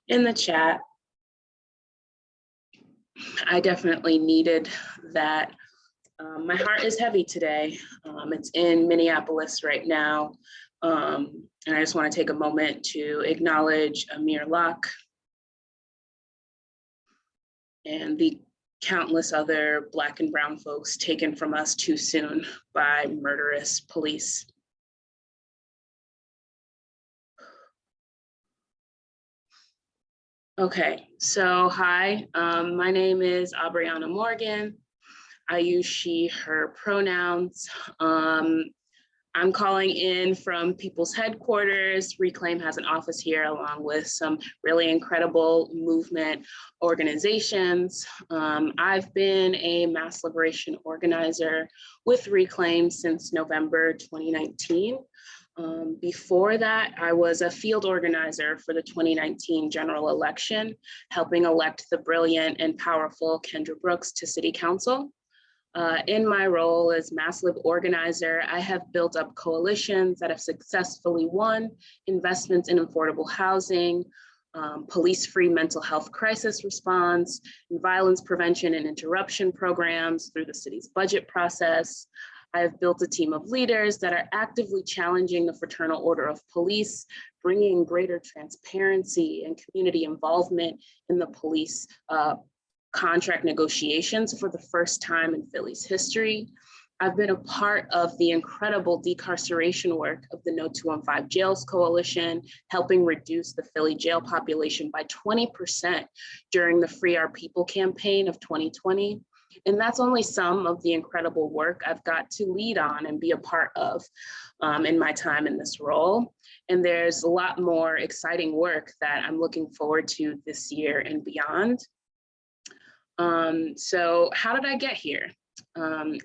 in the chat. I definitely needed that. My heart is heavy today. It's in Minneapolis right now. And I just want to take a moment to acknowledge Amir Locke and the countless other Black and brown folks taken from us too soon by murderous police. Okay, so hi, my name is Aubriana Morgan. I use she, her pronouns. I'm calling in from People's Headquarters. Reclaim has an office here along with some really incredible movement organizations. I've been a mass liberation organizer with Reclaim since November 2019. Before that, I was a field organizer for the 2019 general election, helping elect the brilliant and powerful Kendra Brooks to City Council. In my role as Mass Lib organizer, I have built up coalitions that have successfully won investments in affordable housing, police-free mental health crisis response, and violence prevention and interruption programs through the city's budget process. I have built a team of leaders that are actively challenging the fraternal order of police, bringing greater transparency and community involvement in the police contract negotiations for the first time in Philly's history. I've been a part of the incredible decarceration work of the No 215 Jails Coalition, helping reduce the Philly jail population by 20% during the Free Our People campaign of 2020. And that's only some of the incredible work I've got to lead on and be a part of in my time in this role. And there's a lot more exciting work that I'm looking forward to this year and beyond. So how did I get here?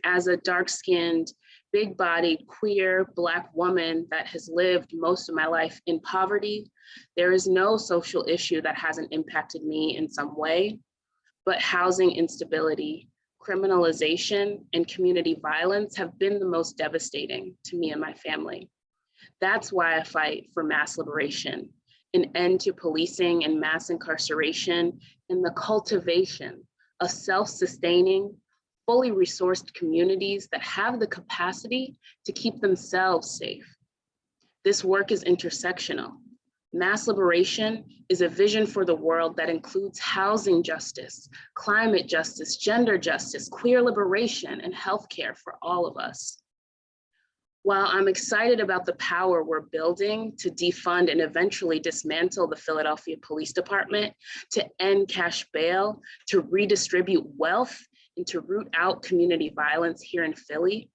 As a dark-skinned, big-bodied, queer Black woman that has lived most of my life in poverty, there is no social issue that hasn't impacted me in some way, but housing instability, criminalization, and community violence have been the most devastating to me and my family. That's why I fight for mass liberation, an end to policing and mass incarceration, and the cultivation of self-sustaining, fully resourced communities that have the capacity to keep themselves safe. This work is intersectional. Mass liberation is a vision for the world that includes housing justice, climate justice, gender justice, queer liberation, and healthcare for all of us. While I'm excited about the power we're building to defund and eventually dismantle the Philadelphia Police Department, to end cash bail, to redistribute wealth, and to root out community violence here in Philly,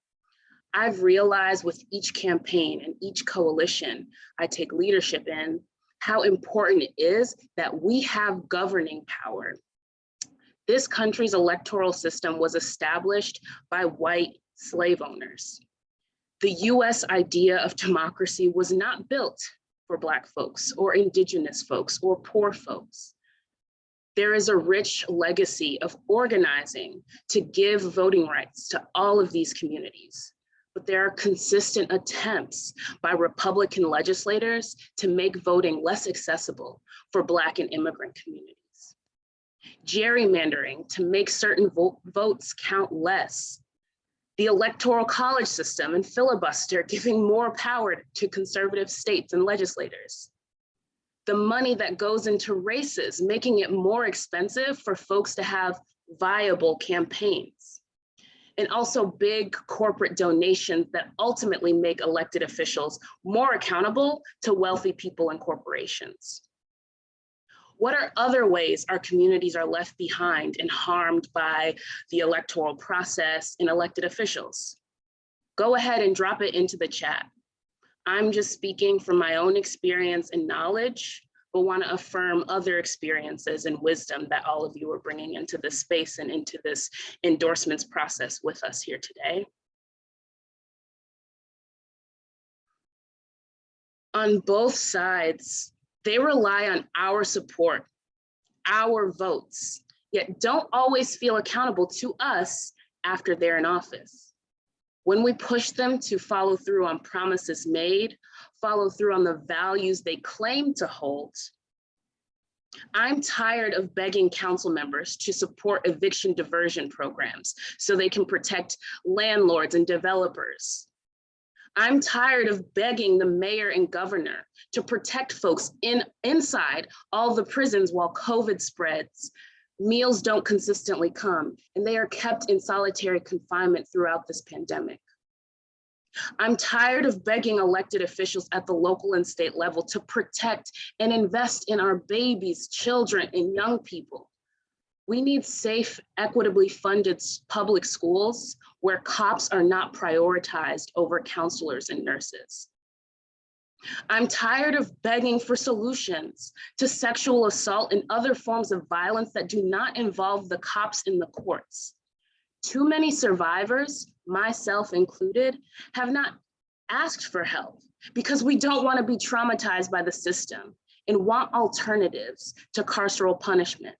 I've realized with each campaign and each coalition I take leadership in, how important it is that we have governing power. This country's electoral system was established by white slave owners. The US idea of democracy was not built for Black folks or Indigenous folks or poor folks. There is a rich legacy of organizing to give voting rights to all of these communities, but there are consistent attempts by Republican legislators to make voting less accessible for Black and immigrant communities. Gerrymandering to make certain votes count less. The electoral college system and filibuster giving more power to conservative states and legislators. The money that goes into races, making it more expensive for folks to have viable campaigns. And also big corporate donations that ultimately make elected officials more accountable to wealthy people and corporations. What are other ways our communities are left behind and harmed by the electoral process and elected officials? Go ahead and drop it into the chat. I'm just speaking from my own experience and knowledge, but want to affirm other experiences and wisdom that all of you are bringing into this space and into this endorsements process with us here today. On both sides, they rely on our support, our votes, yet don't always feel accountable to us after they're in office. When we push them to follow through on promises made, follow through on the values they claim to hold, I'm tired of begging council members to support eviction diversion programs so they can protect landlords and developers. I'm tired of begging the mayor and governor to protect folks inside all the prisons while COVID spreads. Meals don't consistently come, and they are kept in solitary confinement throughout this pandemic. I'm tired of begging elected officials at the local and state level to protect and invest in our babies, children, and young people. We need safe, equitably funded public schools where cops are not prioritized over counselors and nurses. I'm tired of begging for solutions to sexual assault and other forms of violence that do not involve the cops in the courts. Too many survivors, myself included, have not asked for help because we don't want to be traumatized by the system and want alternatives to carceral punishment,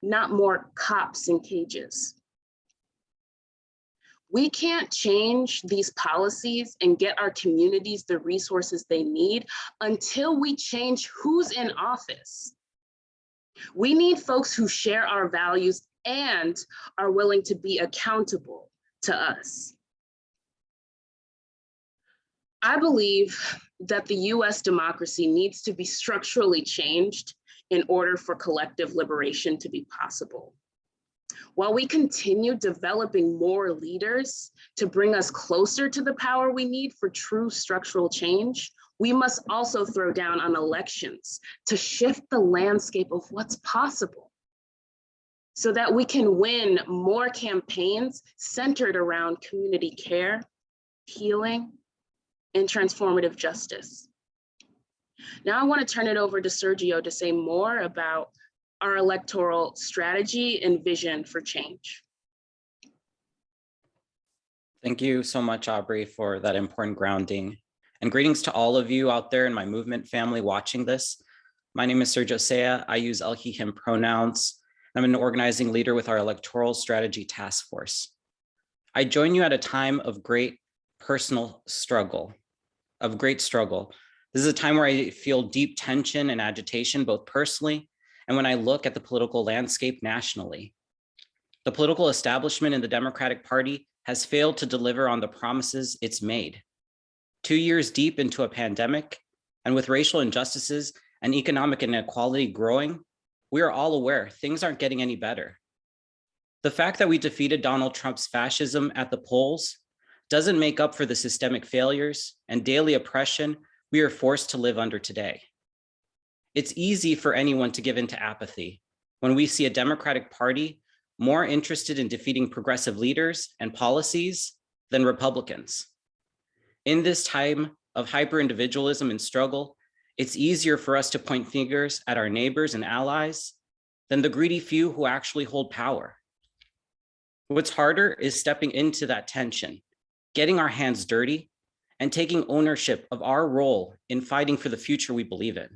not more cops in cages. We can't change these policies and get our communities the resources they need until we change who's in office. We need folks who share our values and are willing to be accountable to us. I believe that the US democracy needs to be structurally changed in order for collective liberation to be possible. While we continue developing more leaders to bring us closer to the power we need for true structural change, we must also throw down on elections to shift the landscape of what's possible so that we can win more campaigns centered around community care, healing, and transformative justice. Now I want to turn it over to Sergio to say more about our electoral strategy and vision for change. Thank you so much, Aubrey, for that important grounding. And greetings to all of you out there in my movement family watching this. My name is Sergio Saya. I use L, he, him pronouns. I'm an organizing leader with our electoral strategy task force. I join you at a time of great personal struggle, This is a time where I feel deep tension and agitation, both personally and when I look at the political landscape nationally. The political establishment in the Democratic Party has failed to deliver on the promises it's made. 2 years deep into a pandemic, and with racial injustices and economic inequality growing, we are all aware things aren't getting any better. The fact that we defeated Donald Trump's fascism at the polls doesn't make up for the systemic failures and daily oppression we are forced to live under today. It's easy for anyone to give into apathy when we see a Democratic Party more interested in defeating progressive leaders and policies than Republicans. In this time of hyper-individualism and struggle, it's easier for us to point fingers at our neighbors and allies than the greedy few who actually hold power. What's harder is stepping into that tension, getting our hands dirty, and taking ownership of our role in fighting for the future we believe in.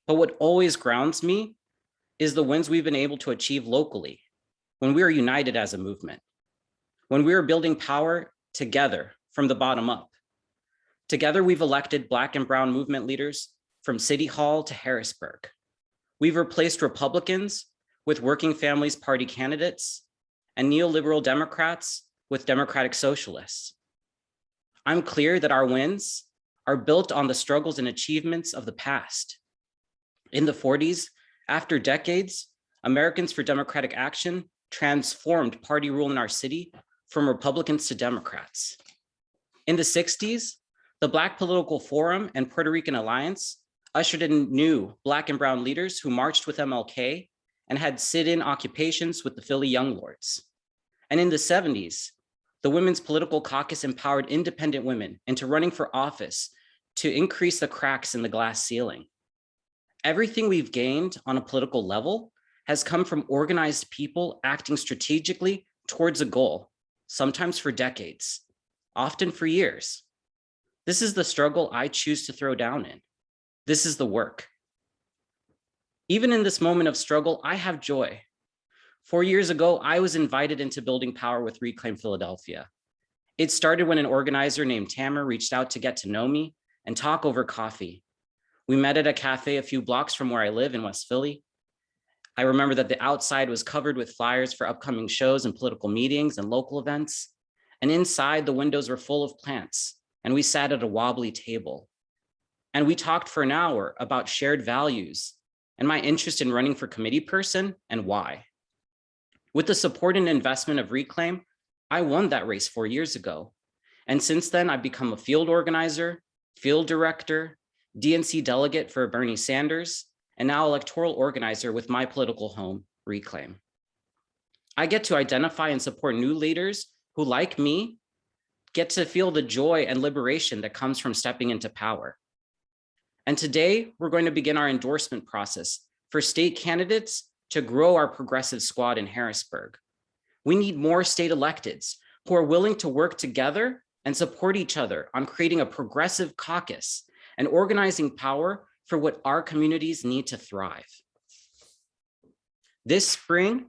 But what always grounds me is the wins we've been able to achieve locally, when we are united as a movement, when we are building power together from the bottom up. Together, we've elected Black and Brown movement leaders from City Hall to Harrisburg. We've replaced Republicans with Working Families Party candidates and neoliberal Democrats with Democratic Socialists. I'm clear that our wins are built on the struggles and achievements of the past. In the 40s, after decades, Americans for Democratic Action transformed party rule in our city from Republicans to Democrats. In the 60s, the Black Political Forum and Puerto Rican Alliance ushered in new Black and Brown leaders who marched with MLK and had sit-in occupations with the Philly Young Lords. And in the 70s, the Women's Political Caucus empowered independent women into running for office to increase the cracks in the glass ceiling. Everything we've gained on a political level has come from organized people acting strategically towards a goal, sometimes for decades, often for years. This is the struggle I choose to throw down in. This is the work. Even in this moment of struggle, I have joy. 4 years ago, I was invited into building power with Reclaim Philadelphia. It started when an organizer named Tamara reached out to get to know me and talk over coffee. We met at a cafe a few blocks from where I live in West Philly. I remember that the outside was covered with flyers for upcoming shows and political meetings and local events. And inside, the windows were full of plants, and we sat at a wobbly table. And we talked for an hour about shared values and my interest in running for committee person and why. With the support and investment of Reclaim, I won that race 4 years ago. And since then, I've become a field organizer, field director, DNC delegate for Bernie Sanders, and now electoral organizer with my political home, Reclaim. I get to identify and support new leaders who, like me, get to feel the joy and liberation that comes from stepping into power. And today, we're going to begin our endorsement process for state candidates to grow our progressive squad in Harrisburg. We need more state electeds who are willing to work together and support each other on creating a progressive caucus and organizing power for what our communities need to thrive. This spring,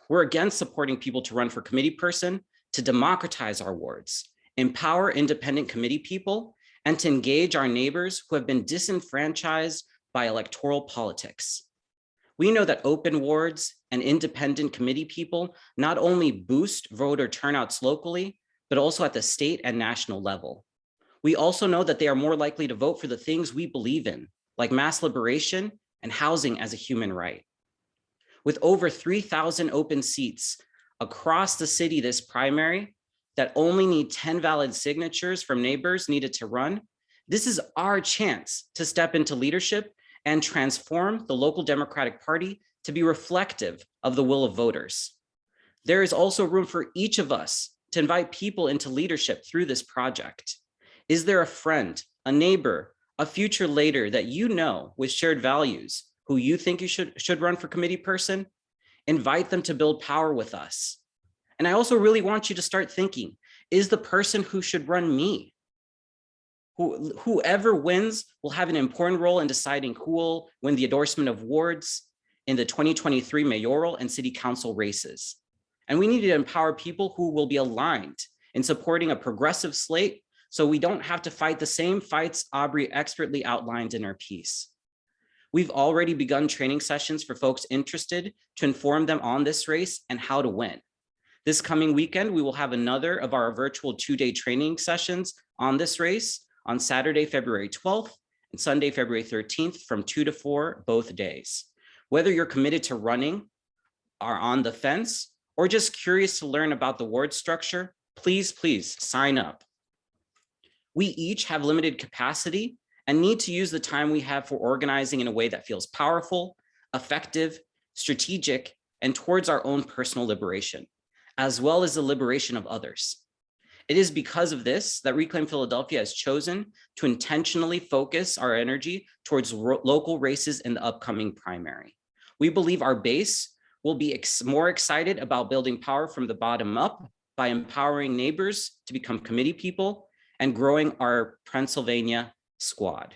we're again supporting people to run for committee person to democratize our wards, empower independent committee people, and to engage our neighbors who have been disenfranchised by electoral politics. We know that open wards and independent committee people not only boost voter turnouts locally, but also at the state and national level. We also know that they are more likely to vote for the things we believe in, like mass liberation and housing as a human right. With over 3,000 open seats across the city this primary that only need 10 valid signatures from neighbors needed to run, this is our chance to step into leadership and transform the local Democratic Party to be reflective of the will of voters. There is also room for each of us to invite people into leadership through this project. Is there a friend, a neighbor, a future leader that you know with shared values who you think you should run for committee person? Invite them to build power with us. And I also really want you to start thinking, is the person who should run me? Whoever wins will have an important role in deciding who will win the endorsement of wards in the 2023 mayoral and city council races. And we need to empower people who will be aligned in supporting a progressive slate so we don't have to fight the same fights Aubrey expertly outlined in her piece. We've already begun training sessions for folks interested to inform them on this race and how to win. This coming weekend, we will have another of our virtual 2-day training sessions on this race on Saturday, February 12th and Sunday, February 13th from 2 to 4 both days. Whether you're committed to running, are on the fence, or just curious to learn about the ward structure, please sign up. We each have limited capacity and need to use the time we have for organizing in a way that feels powerful, effective, strategic, and towards our own personal liberation, as well as the liberation of others. It is because of this that Reclaim Philadelphia has chosen to intentionally focus our energy towards local races in the upcoming primary. We believe our base will be more excited about building power from the bottom up by empowering neighbors to become committee people and growing our Pennsylvania squad.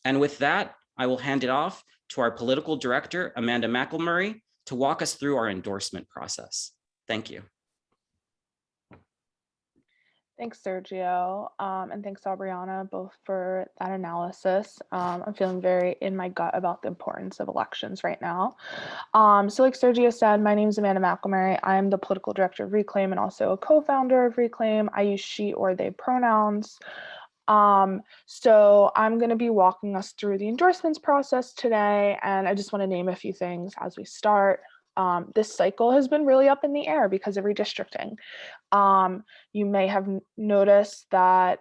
And with that, I will hand it off to our political director, Amanda McElmurray, to walk us through our endorsement process. Thank you. Thanks, Sergio, and thanks, Aubriana, both for that analysis. I'm feeling very in my gut about the importance of elections right now. So like Sergio said, my name is Amanda McElmurray. I'm the political director of Reclaim and also a co-founder of Reclaim. I use she or they pronouns. So I'm going to be walking us through the endorsements process today, and I just want to name a few things as we start. This cycle has been really up in the air because of redistricting. You may have noticed that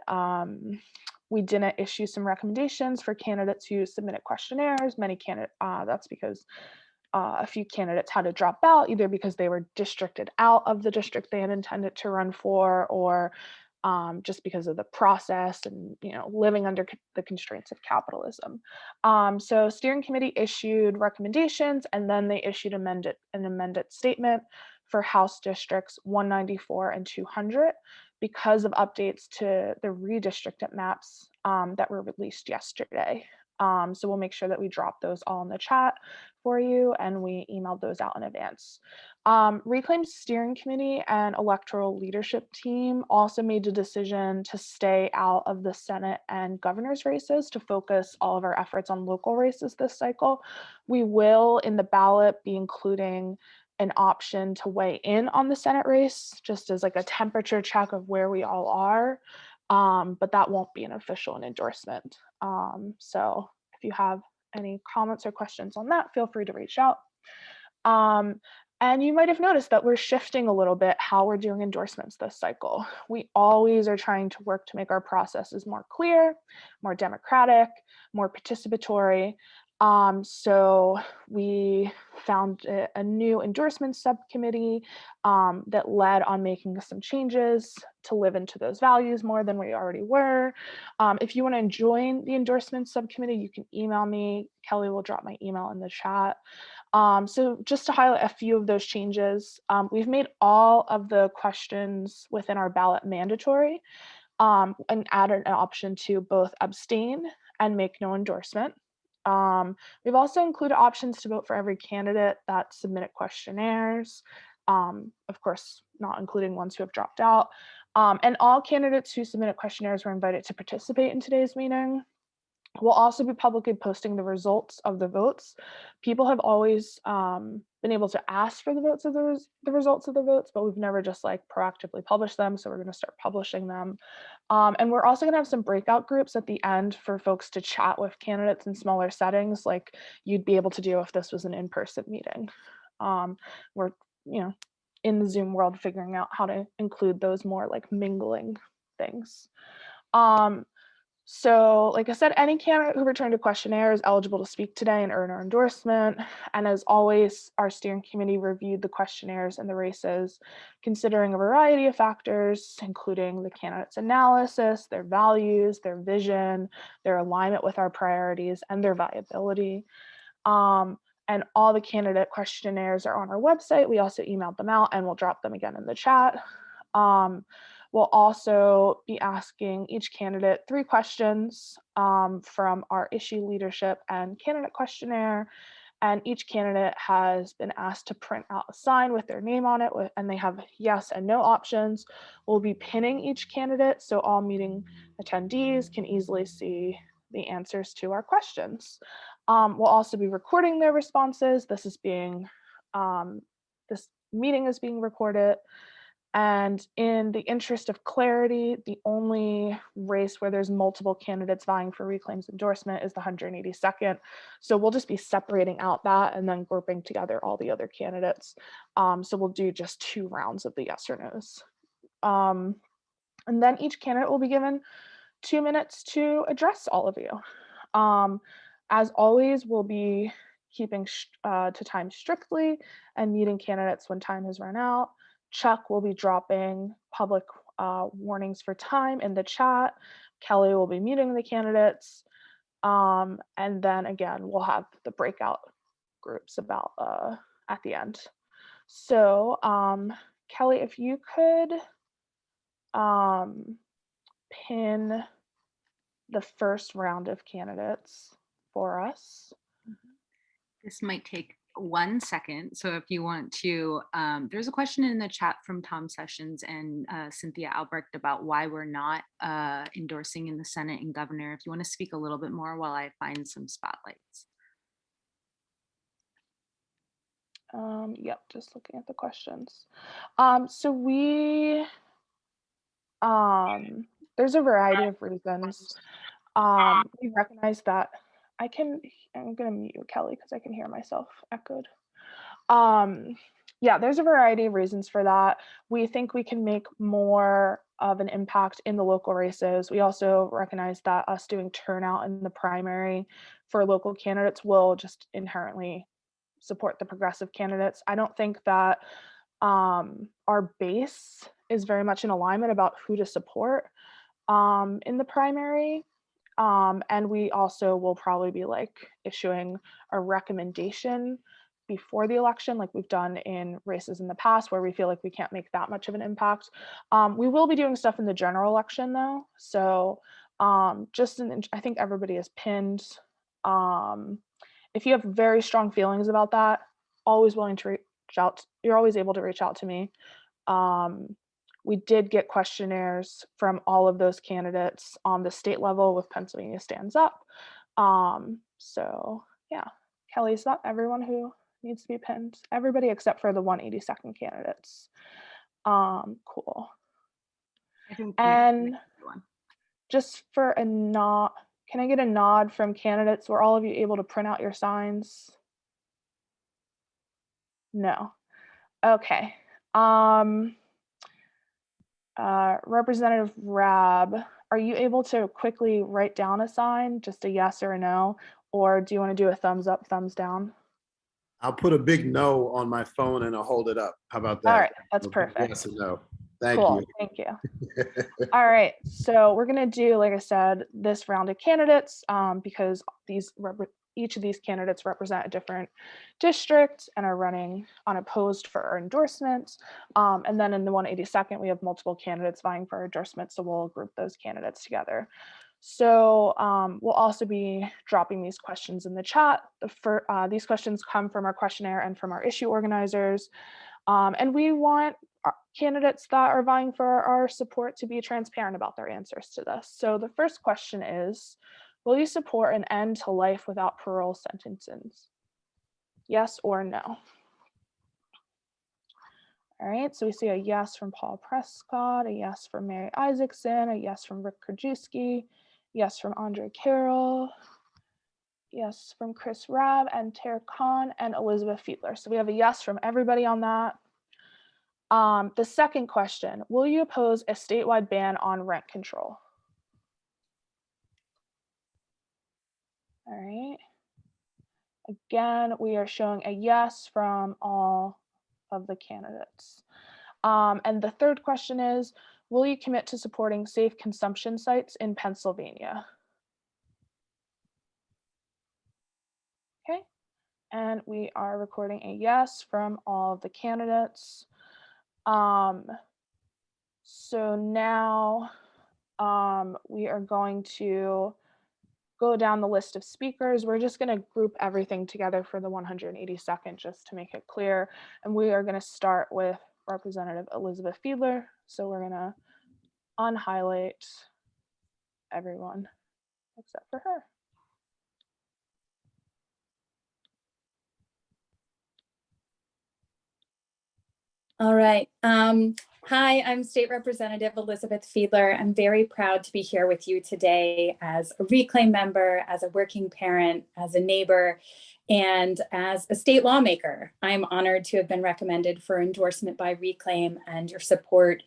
we didn't issue some recommendations for candidates who submitted questionnaires. Many candidates, that's because a few candidates had to drop out, either because they were districted out of the district they had intended to run for, or just because of the process and living under the constraints of capitalism. So steering committee issued recommendations, and then they issued an amended statement for House districts 194 and 200 because of updates to the redistricted maps that were released yesterday. So we'll make sure that we drop those all in the chat for you, and we emailed those out in advance. Reclaim's steering committee and electoral leadership team also made the decision to stay out of the Senate and governor's races to focus all of our efforts on local races this cycle. We will, in the ballot, be including an option to weigh in on the Senate race, just as like a temperature check of where we all are. But that won't be an official endorsement. So if you have any comments or questions on that, feel free to reach out. And you might have noticed that we're shifting a little bit how we're doing endorsements this cycle. We always are trying to work to make our processes more clear, more democratic, more participatory. So we found a new endorsement subcommittee that led on making some changes to live into those values more than we already were. If you want to join the endorsement subcommittee, you can email me. Kelly will drop my email in the chat. So just to highlight a few of those changes, we've made all of the questions within our ballot mandatory and added an option to both abstain and make no endorsement. We've also included options to vote for every candidate that submitted questionnaires, of course, not including ones who have dropped out. And all candidates who submitted questionnaires were invited to participate in today's meeting. We'll also be publicly posting the results of the votes. People have always been able to ask for the results of the votes, but we've never just like proactively published them. So we're going to start publishing them. And we're also going to have some breakout groups at the end for folks to chat with candidates in smaller settings, like you'd be able to do if this was an in-person meeting. We're, in the Zoom world, figuring out how to include those more like mingling things. So like I said, any candidate who returned a questionnaire is eligible to speak today and earn our endorsement. And as always, our steering committee reviewed the questionnaires and the races, considering a variety of factors, including the candidate's analysis, their values, their vision, their alignment with our priorities, and their viability. And all the candidate questionnaires are on our website. We also emailed them out, and we'll drop them again in the chat. We'll also be asking each candidate 3 questions from our issue leadership and candidate questionnaire. And each candidate has been asked to print out a sign with their name on it, and they have yes and no options. We'll be pinning each candidate so all meeting attendees can easily see the answers to our questions. We'll also be recording their responses. This meeting is being recorded. And in the interest of clarity, the only race where there's multiple candidates vying for Reclaim's endorsement is the 182nd. So we'll just be separating out that and then grouping together all the other candidates. So we'll do just 2 rounds of the yes or no's. And then each candidate will be given 2 minutes to address all of you. As always, we'll be keeping to time strictly and muting candidates when time has run out. Chuck will be dropping public warnings for time in the chat. Kelly will be muting the candidates. And then again, we'll have the breakout groups about at the end. So Kelly, if you could pin the first round of candidates for us. This might take 1 second. So if you want to, there's a question in the chat from Tom Sessions and Cynthia Albrecht about why we're not endorsing in the Senate and governor. If you want to speak a little bit more while I find some spotlights. Yep, just looking at the questions. So there's a variety of reasons. We recognize that I'm gonna mute you, Kelly, because I can hear myself echoed. Yeah, there's a variety of reasons for that. We think we can make more of an impact in the local races. We also recognize that us doing turnout in the primary for local candidates will just inherently support the progressive candidates. I don't think that our base is very much in alignment about who to support in the primary. And we also will probably be like issuing a recommendation before the election, like we've done in races in the past where we feel like we can't make that much of an impact. We will be doing stuff in the general election though. So I think everybody is pinned If you have very strong feelings about that, always willing to reach out. You're always able to reach out to me. We did get questionnaires from all of those candidates on the state level with Pennsylvania Stands Up. So yeah, Kelly, is not everyone who needs to be pinned? Everybody except for the 182nd candidates. Cool. I think And just for a nod, can I get a nod from candidates? Were all of you able to print out your signs? No. Okay. Representative Rab, are you able to quickly write down a sign, just a yes or a no? Or do you want to do a thumbs up, thumbs down? I'll put a big no on my phone and I'll hold it up. How about that? All right, that's I'll put perfect. yes or no. Thank Cool, you. thank you. All right, so we're gonna do, like I said, this round of candidates because each of these candidates represent a different district and are running unopposed for our endorsements. And then in the 182nd, we have multiple candidates vying for our endorsement, so we'll group those candidates together. So we'll also be dropping these questions in the chat. These questions come from our questionnaire and from our issue organizers. And we want candidates that are vying for our support to be transparent about their answers to this. So the first question is, will you support an end to life without parole sentences? Yes or no? All right, so we see a yes from Paul Prescott, a yes from Mary Isaacson, a yes from Rick Krajewski, yes from Andre Carroll, yes from Chris Rabb and Tara Khan and Elizabeth Fiedler. So we have a yes from everybody on that. The second question, will you oppose a statewide ban on rent control? All right. Again, we are showing a yes from all of the candidates. And the third question is, will you commit to supporting safe consumption sites in Pennsylvania? Okay. And we are recording a yes from all of the candidates. So now we are going to go down the list of speakers. We're just going to group everything together for the 182nd just to make it clear. And we are going to start with Representative Elizabeth Fiedler. So we're going to unhighlight everyone except for her. All right. Hi, I'm State Representative Elizabeth Fiedler. I'm very proud to be here with you today as a Reclaim member, as a working parent, as a neighbor, and as a state lawmaker. I'm honored to have been recommended for endorsement by Reclaim, and your support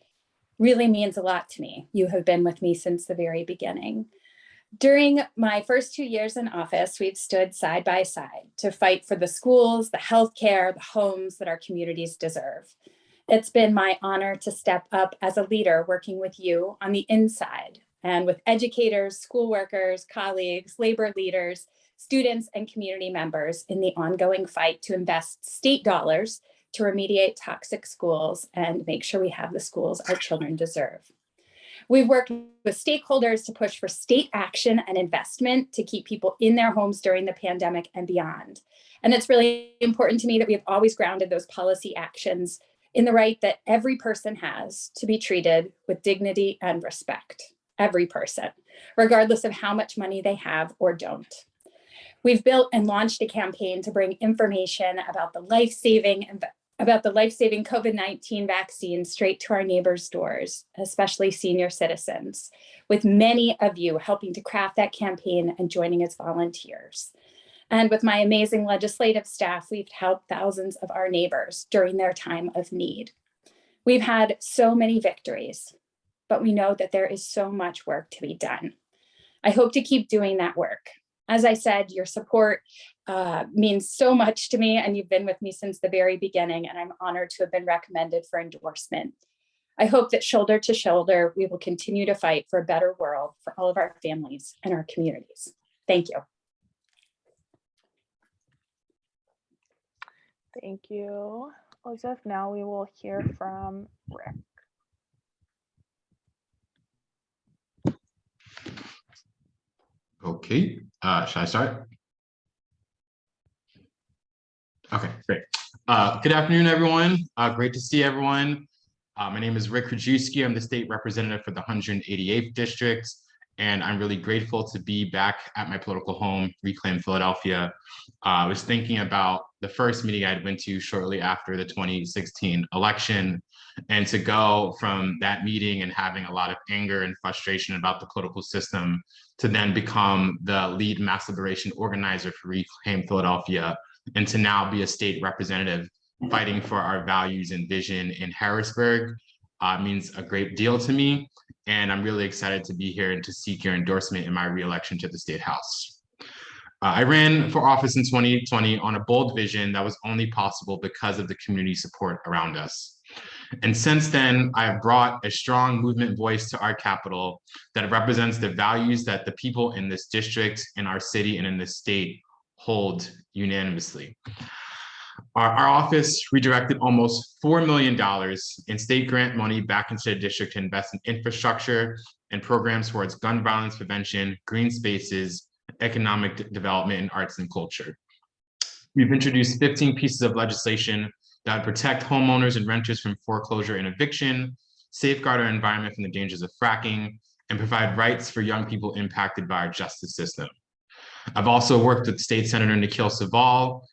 really means a lot to me. You have been with me since the very beginning. During my first 2 years in office, we've stood side by side to fight for the schools, the healthcare, the homes that our communities deserve. It's been my honor to step up as a leader working with you on the inside and with educators, school workers, colleagues, labor leaders, students, and community members in the ongoing fight to invest state dollars to remediate toxic schools and make sure we have the schools our children deserve. We've worked with stakeholders to push for state action and investment to keep people in their homes during the pandemic and beyond. And it's really important to me that we have always grounded those policy actions in the right that every person has to be treated with dignity and respect. Every person, regardless of how much money they have or don't. We've built and launched a campaign to bring information about the life-saving COVID-19 vaccine straight to our neighbors' doors, especially senior citizens, with many of you helping to craft that campaign and joining as volunteers. And with my amazing legislative staff, we've helped thousands of our neighbors during their time of need. We've had so many victories, but we know that there is so much work to be done. I hope to keep doing that work. As I said, your support means so much to me, and you've been with me since the very beginning, and I'm honored to have been recommended for endorsement. I hope that shoulder to shoulder, we will continue to fight for a better world for all of our families and our communities. Thank you. Thank you, Elizabeth. Now we will hear from Rick. Okay, should I start? Okay, great. Good afternoon, everyone. Great to see everyone. My name is Rick Krajewski. I'm the state representative for the 188th district, and I'm really grateful to be back at my political home, Reclaim Philadelphia. I was thinking about the first meeting I went to shortly after the 2016 election, and to go from that meeting and having a lot of anger and frustration about the political system to then become the lead mass liberation organizer for Reclaim Philadelphia, and to now be a state representative fighting for our values and vision in Harrisburg means a great deal to me. And I'm really excited to be here and to seek your endorsement in my reelection to the State House. I ran for office in 2020 on a bold vision that was only possible because of the community support around us. And since then, I have brought a strong movement voice to our capital that represents the values that the people in this district, in our city, and in this state hold unanimously. Our office redirected almost $4 million in state grant money back into the district to invest in infrastructure and programs towards gun violence prevention, green spaces, economic development, and arts and culture. We've introduced 15 pieces of legislation that would protect homeowners and renters from foreclosure and eviction, safeguard our environment from the dangers of fracking, and provide rights for young people impacted by our justice system. I've also worked with State Senator Nikhil Saval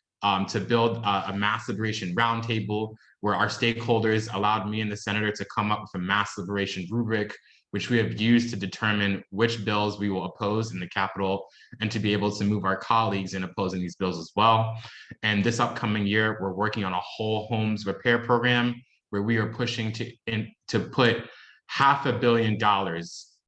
to build a mass liberation roundtable where our stakeholders allowed me and the senator to come up with a mass liberation rubric, which we have used to determine which bills we will oppose in the Capitol and to be able to move our colleagues in opposing these bills as well. And this upcoming year, we're working on a whole homes repair program where we are pushing to put $500 million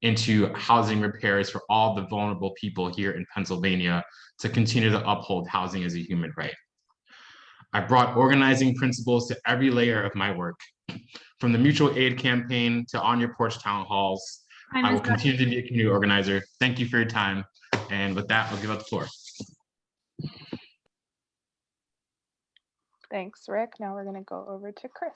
into housing repairs for all the vulnerable people here in Pennsylvania to continue to uphold housing as a human right. I brought organizing principles to every layer of my work, from the mutual aid campaign to on your porch town halls. I will continue to be a community organizer. Thank you for your time. And with that, I'll give up the floor. Thanks, Rick. Now we're going to go over to Chris.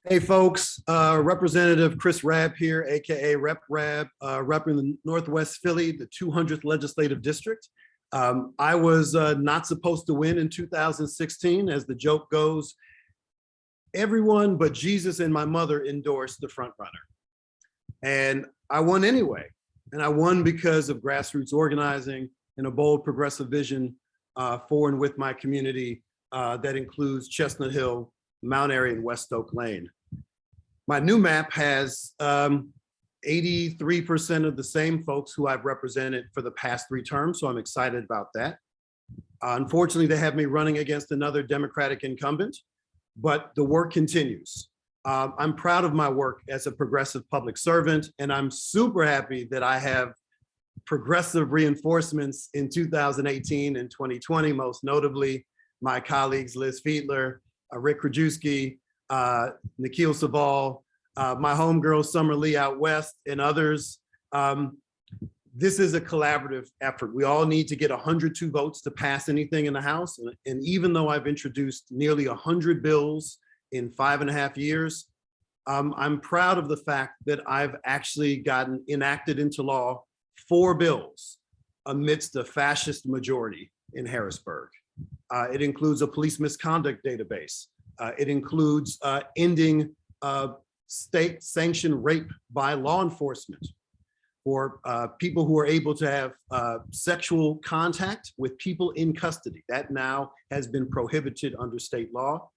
Hey folks, Representative Chris Rabb here, AKA Rep Rabb, representing Northwest Philly, the 200th Legislative District. I was not supposed to win in 2016. As the joke goes, everyone but Jesus and my mother endorsed the front runner. And I won anyway. And I won because of grassroots organizing and a bold progressive vision for and with my community that includes Chestnut Hill, Mount Airy, and West Oak Lane. My new map has 83% of the same folks who I've represented for the past 3 terms, so I'm excited about that. Unfortunately, they have me running against another Democratic incumbent, but the work continues. I'm proud of my work as a progressive public servant, and I'm super happy that I have progressive reinforcements in 2018 and 2020, most notably my colleagues Liz Fiedler, Rick Krajewski, Nikhil Saval, my homegirl Summer Lee out west, and others. This is a collaborative effort. We all need to get 102 votes to pass anything in the House. And even though I've introduced nearly 100 bills in 5.5 years, I'm proud of the fact that I've actually gotten enacted into law 4 bills amidst a fascist majority in Harrisburg. It includes a police misconduct database. It includes ending state-sanctioned rape by law enforcement for people who are able to have sexual contact with people in custody. That now has been prohibited under state law.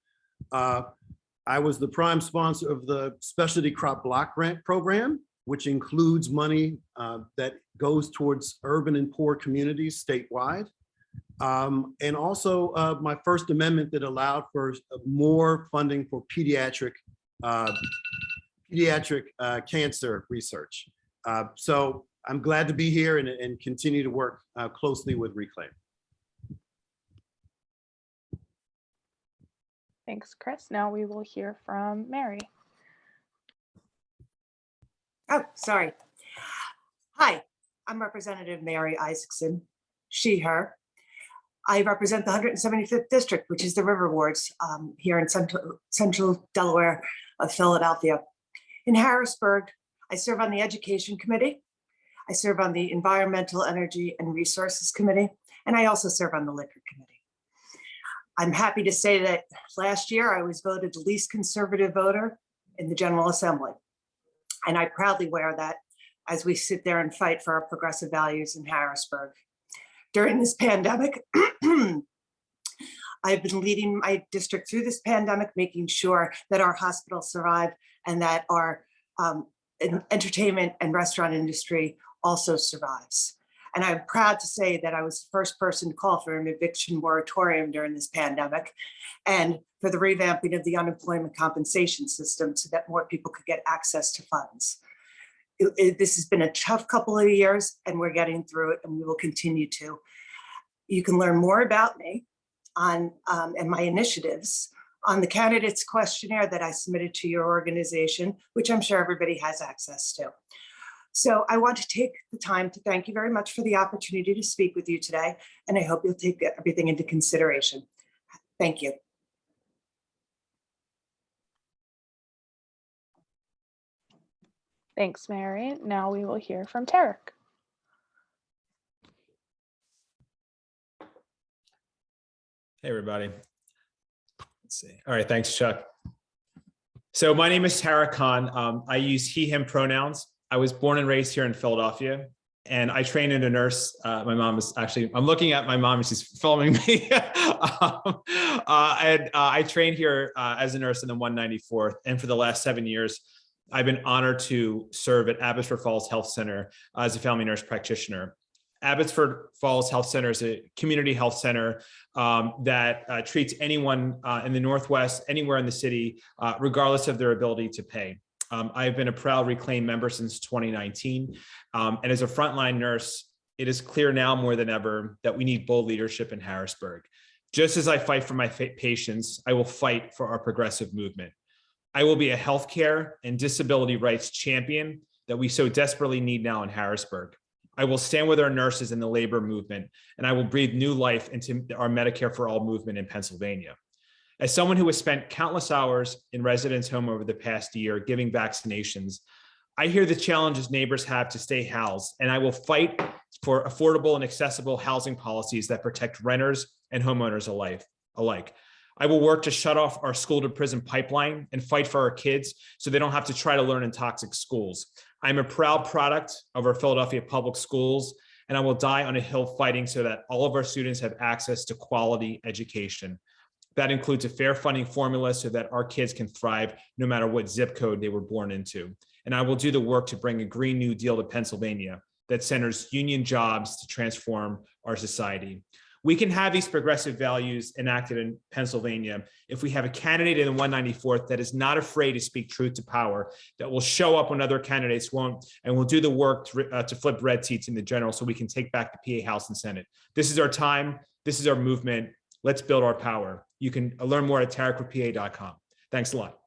I was the prime sponsor of the Specialty Crop Block Grant Program, which includes money that goes towards urban and poor communities statewide. And also my first amendment that allowed for more funding for pediatric cancer research. So I'm glad to be here and continue to work closely with Reclaim. Thanks, Chris. Now we will hear from Mary. Oh, sorry. Hi, I'm Representative Mary Isaacson, Shiher. I represent the 175th District, which is the River Wards here in central Delaware of Philadelphia. In Harrisburg, I serve on the Education Committee. I serve on the Environmental, Energy, and Resources Committee, and I also serve on the Liquor Committee. I'm happy to say that last year I was voted the least conservative voter in the General Assembly. And I proudly wear that as we sit there and fight for our progressive values in Harrisburg. During this pandemic, I've been leading my district through this pandemic, making sure that our hospitals survive and that our entertainment and restaurant industry also survives. And I'm proud to say that I was the first person to call for an eviction moratorium during this pandemic and for the revamping of the unemployment compensation system so that more people could get access to funds. This has been a tough couple of years and we're getting through it and we will continue to. You can learn more about me on and my initiatives on the candidates questionnaire that I submitted to your organization, which I'm sure everybody has access to. So I want to take the time to thank you very much for the opportunity to speak with you today, and I hope you'll take everything into consideration. Thank you. Thanks, Mary. Now we will hear from Tarek. Hey, everybody. Let's see. All right, thanks, Chuck. So my name is Tarek Khan. I use he, him pronouns. I was born and raised here in Philadelphia, and I trained as a nurse. My mom is actually, I'm looking at my mom and she's filming me. I trained here as a nurse in the 194th, and for the last 7 years, I've been honored to serve at Abbotsford Falls Health Center as a family nurse practitioner. Abbotsford Falls Health Center is a community health center that treats anyone in the Northwest, anywhere in the city, regardless of their ability to pay. I've been a proud Reclaim member since 2019. And as a frontline nurse, it is clear now more than ever that we need bold leadership in Harrisburg. Just as I fight for my patients, I will fight for our progressive movement. I will be a healthcare and disability rights champion that we so desperately need now in Harrisburg. I will stand with our nurses in the labor movement, and I will breathe new life into our Medicare for All movement in Pennsylvania. As someone who has spent countless hours in residence home over the past year giving vaccinations, I hear the challenges neighbors have to stay housed, and I will fight for affordable and accessible housing policies that protect renters and homeowners alike. I will work to shut off our school to prison pipeline and fight for our kids so they don't have to try to learn in toxic schools. I'm a proud product of our Philadelphia public schools, and I will die on a hill fighting so that all of our students have access to quality education. That includes a fair funding formula so that our kids can thrive no matter what zip code they were born into. And I will do the work to bring a Green New Deal to Pennsylvania that centers union jobs to transform our society. We can have these progressive values enacted in Pennsylvania if we have a candidate in the 194th that is not afraid to speak truth to power, that will show up when other candidates won't, and will do the work to flip red seats in the general so we can take back the PA House and Senate. This is our time. This is our movement. Let's build our power. You can learn more at tarekforpa.com. Thanks a lot.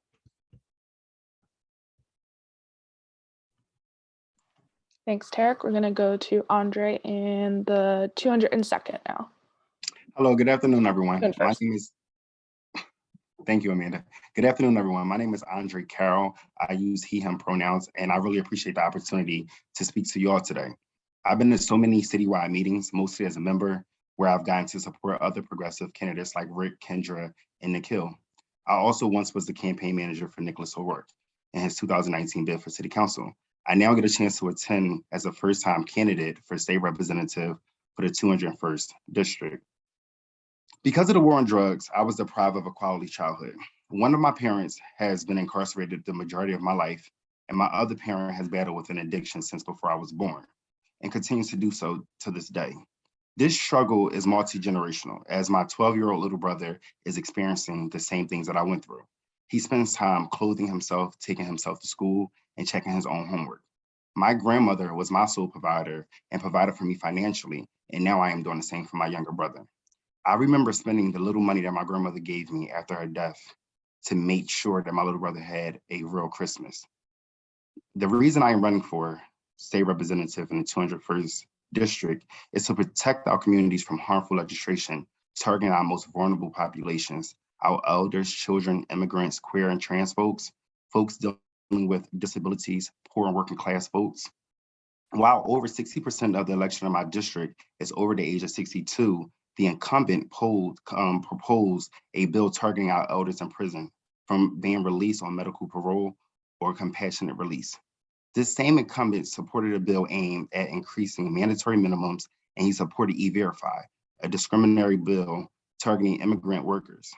Thanks, Tarek. We're going to go to Andre in the 202nd now. Hello, good afternoon, everyone. My name is, thank you, Amanda. Good afternoon, everyone. My name is Andre Carroll. I use he, him pronouns, and I really appreciate the opportunity to speak to you all today. I've been to so many citywide meetings, mostly as a member, where I've gotten to support other progressive candidates like Rick, Kendra, and Nikhil. I also once was the campaign manager for Nicholas O'Rourke in his 2019 bid for city council. I now get a chance to attend as a first-time candidate for state representative for the 201st district. Because of the war on drugs, I was deprived of a quality childhood. One of my parents has been incarcerated the majority of my life, and my other parent has battled with an addiction since before I was born and continues to do so to this day. This struggle is multi-generational, as my 12-year-old little brother is experiencing the same things that I went through. He spends time clothing himself, taking himself to school, and checking his own homework. My grandmother was my sole provider and provided for me financially, and now I am doing the same for my younger brother. I remember spending the little money that my grandmother gave me after her death to make sure that my little brother had a real Christmas. The reason I am running for state representative in the 201st district is to protect our communities from harmful legislation targeting our most vulnerable populations, our elders, children, immigrants, queer and trans folks, folks dealing with disabilities, poor and working class folks. While over 60% of the election in my district is over the age of 62, the incumbent proposed a bill targeting our elders in prison from being released on medical parole or compassionate release. This same incumbent supported a bill aimed at increasing mandatory minimums, and he supported E-Verify, a discriminatory bill targeting immigrant workers.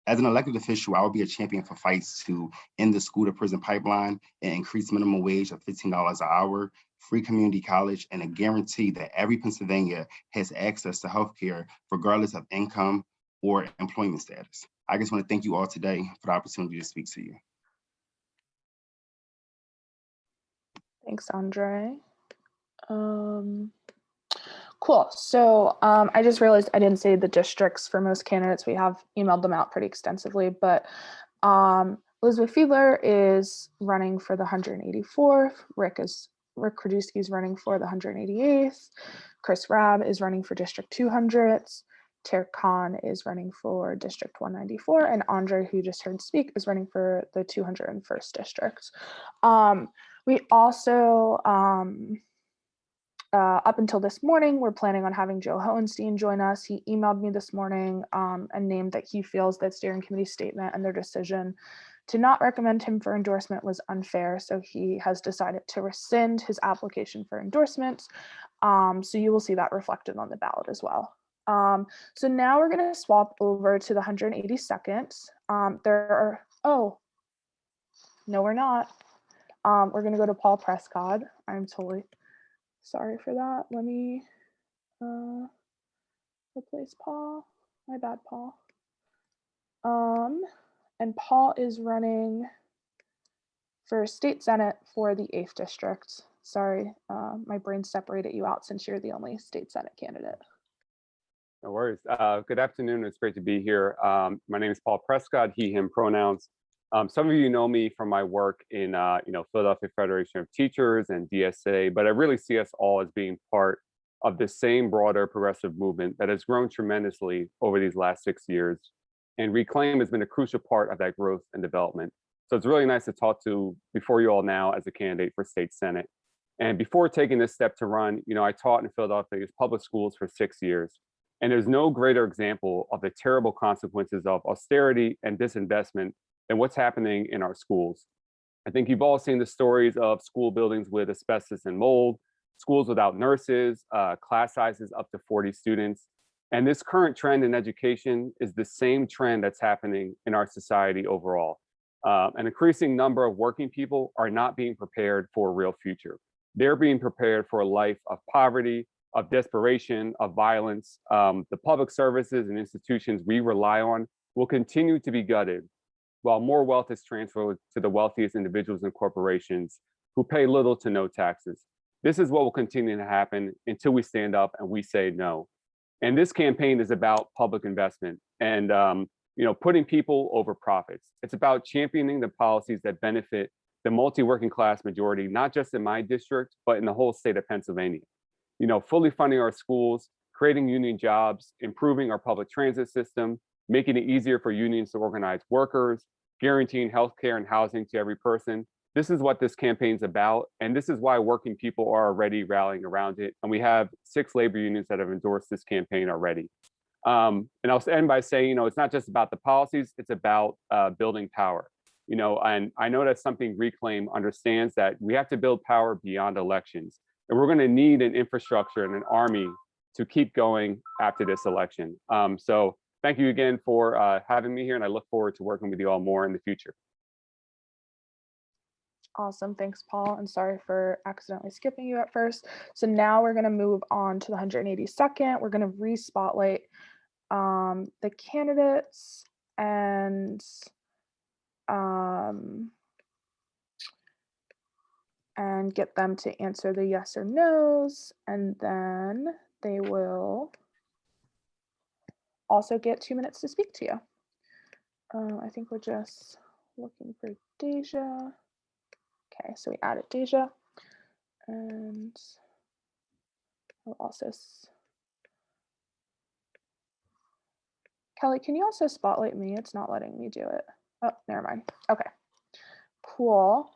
As an elected official, I will be a champion for fights to end the school to prison pipeline and increase minimum wage of $15 an hour, free community college, and a guarantee that every Pennsylvania has access to healthcare regardless of income or employment status. I just want to thank you all today for the opportunity to speak to you. Thanks, Andre. Cool. So I just realized I didn't say the districts for most candidates. We have emailed them out pretty extensively, but Elizabeth Fiedler is running for the 184th. Rick Krajewski is running for the 188th. Chris Rabb is running for District 200s. Tarek Khan is running for District 194, and Andre, who you just heard speak, is running for the 201st district. We also, up until this morning, we're planning on having Joe Hohenstein join us. He emailed me this morning and named that he feels that steering committee statement and their decision to not recommend him for endorsement was unfair. So he has decided to rescind his application for endorsement. So you will see that reflected on the ballot as well. So now we're going to swap over to the 182nd. Oh, no, we're not. We're going to go to Paul Prescott. I'm totally sorry for that. Let me replace Paul. My bad, Paul. And Paul is running for state senate for the 8th district. Sorry, my brain separated you out since you're the only state senate candidate. No worries. Good afternoon. It's great to be here. My name is Paul Prescott, he, him pronouns. Some of you know me from my work in Philadelphia Federation of Teachers and DSA, but I really see us all as being part of the same broader progressive movement that has grown tremendously over these last 6 years. And Reclaim has been a crucial part of that growth and development. So it's really nice to talk to before you all now as a candidate for state senate. And before taking this step to run, I taught in Philadelphia's public schools for 6 years. And there's no greater example of the terrible consequences of austerity and disinvestment than what's happening in our schools. I think you've all seen the stories of school buildings with asbestos and mold, schools without nurses, class sizes up to 40 students. And this current trend in education is the same trend that's happening in our society overall. An increasing number of working people are not being prepared for a real future. They're being prepared for a life of poverty, of desperation, of violence. The public services and institutions we rely on will continue to be gutted, while more wealth is transferred to the wealthiest individuals and corporations who pay little to no taxes. This is what will continue to happen until we stand up and we say no. And this campaign is about public investment and putting people over profits. It's about championing the policies that benefit the multi-working class majority, not just in my district, but in the whole state of Pennsylvania. Fully funding our schools, creating union jobs, improving our public transit system, making it easier for unions to organize workers, guaranteeing healthcare and housing to every person. This is what this campaign's about, and this is why working people are already rallying around it. And we have 6 labor unions that have endorsed this campaign already. And I'll end by saying, it's not just about the policies, it's about building power. And I know that's something Reclaim understands, that we have to build power beyond elections. And we're going to need an infrastructure and an army to keep going after this election. So thank you again for having me here, and I look forward to working with you all more in the future. Awesome. Thanks, Paul. And sorry for accidentally skipping you at first. So now we're going to move on to the 182nd. We're going to re-spotlight the candidates and get them to answer the yes or no's. And then they will also get 2 minutes to speak to you. I think we're just looking for Deja. Okay, so we added Deja, and we'll also, Kelly, can you also spotlight me? It's not letting me do it. Oh, never mind. Okay, cool.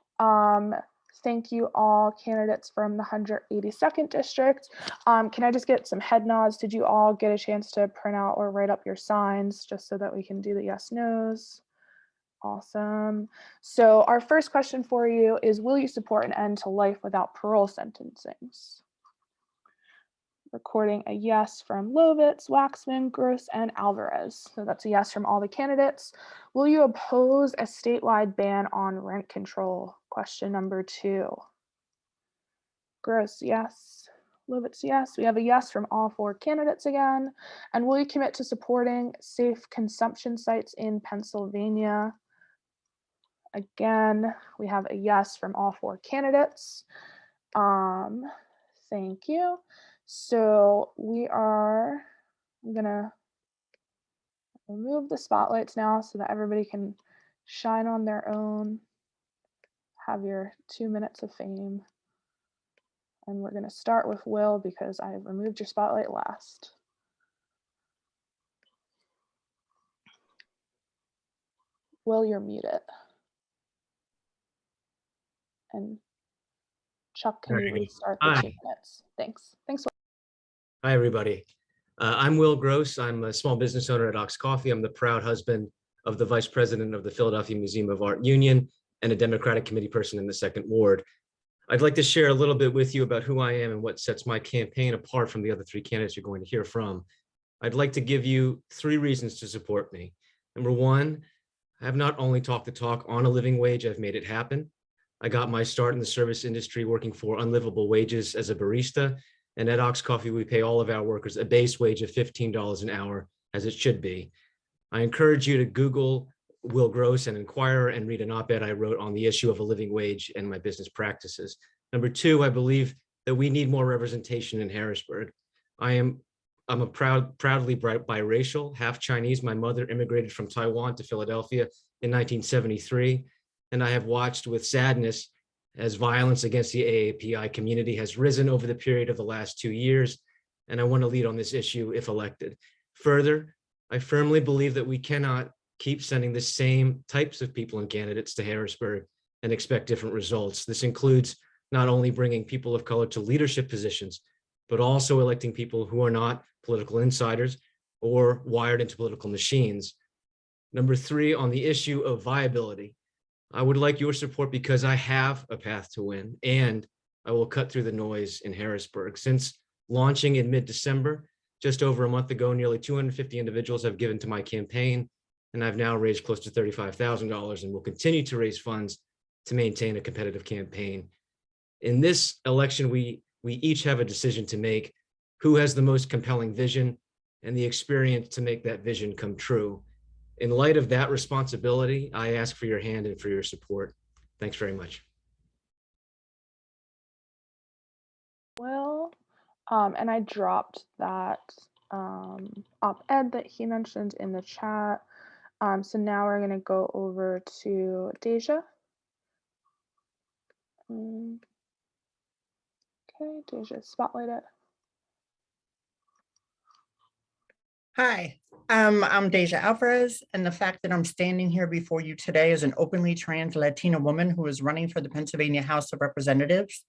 Thank you all candidates from the 182nd district. Can I just get some head nods? Did you all get a chance to print out or write up your signs just so that we can do the yes, no's? Awesome. So our first question for you is, will you support an end to life without parole sentencings? Recording a yes from Lovitz, Waxman, Gross, and Alvarez. So that's a yes from all the candidates. Will you oppose a statewide ban on rent control? Question number 2. Gross, yes. Lovitz, yes. We have a yes from all 4 candidates again. And will you commit to supporting safe consumption sites in Pennsylvania? Again, we have a yes from all 4 candidates. Thank you. So I'm gonna remove the spotlights now so that everybody can shine on their own, have your 2 minutes of fame. And we're gonna start with Will because I removed your spotlight last. Will, you're muted. And Chuck, can you restart the 2 minutes? Thanks. Thanks. Hi, everybody. I'm Will Gross. I'm a small business owner at Ox Coffee. I'm the proud husband of the vice president of the Philadelphia Museum of Art Union and a Democratic committee person in the 2nd Ward. I'd like to share a little bit with you about who I am and what sets my campaign apart from the other 3 candidates you're going to hear from. I'd like to give you 3 reasons to support me. Number 1, I have not only talked the talk on a living wage, I've made it happen. I got my start in the service industry working for unlivable wages as a barista. And at Ox Coffee, we pay all of our workers a base wage of $15 an hour, as it should be. I encourage you to Google Will Gross and Inquirer and read an op-ed I wrote on the issue of a living wage and my business practices. Number 2, I believe that we need more representation in Harrisburg. I'm a proudly biracial, half Chinese. My mother immigrated from Taiwan to Philadelphia in 1973. And I have watched with sadness as violence against the AAPI community has risen over the period of the last 2 years. And I want to lead on this issue if elected. Further, I firmly believe that we cannot keep sending the same types of people and candidates to Harrisburg and expect different results. This includes not only bringing people of color to leadership positions, but also electing people who are not political insiders or wired into political machines. Number 3, on the issue of viability, I would like your support because I have a path to win and I will cut through the noise in Harrisburg. Since launching in mid-December, just over a month ago, nearly 250 individuals have given to my campaign, and I've now raised close to $35,000 and will continue to raise funds to maintain a competitive campaign. In this election, we each have a decision to make: who has the most compelling vision and the experience to make that vision come true. In light of that responsibility, I ask for your hand and for your support. Thanks very much. Well, and I dropped that op-ed that he mentioned in the chat. So now we're going to go over to Deja. Okay, Deja, spotlight it. Hi, I'm Deja Alves, and the fact that I'm standing here before you today as an openly trans Latina woman who is running for the Pennsylvania House of Representatives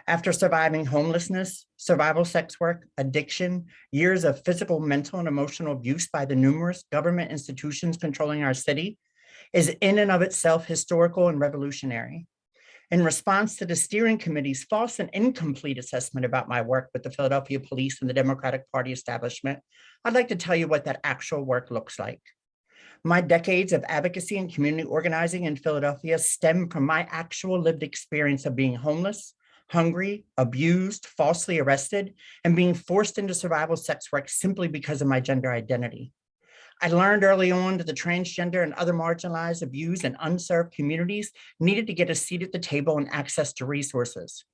after surviving homelessness, survival sex work, addiction, years of physical, mental, and emotional abuse by the numerous government institutions controlling our city is in and of itself historical and revolutionary. In response to the steering committee's false and incomplete assessment about my work with the Philadelphia Police and the Democratic Party establishment, I'd like to tell you what that actual work looks like. My decades of advocacy and community organizing in Philadelphia stem from my actual lived experience of being homeless, hungry, abused, falsely arrested, and being forced into survival sex work simply because of my gender identity. I learned early on that the transgender and other marginalized, abused, and unserved communities needed to get a seat at the table and access to resources.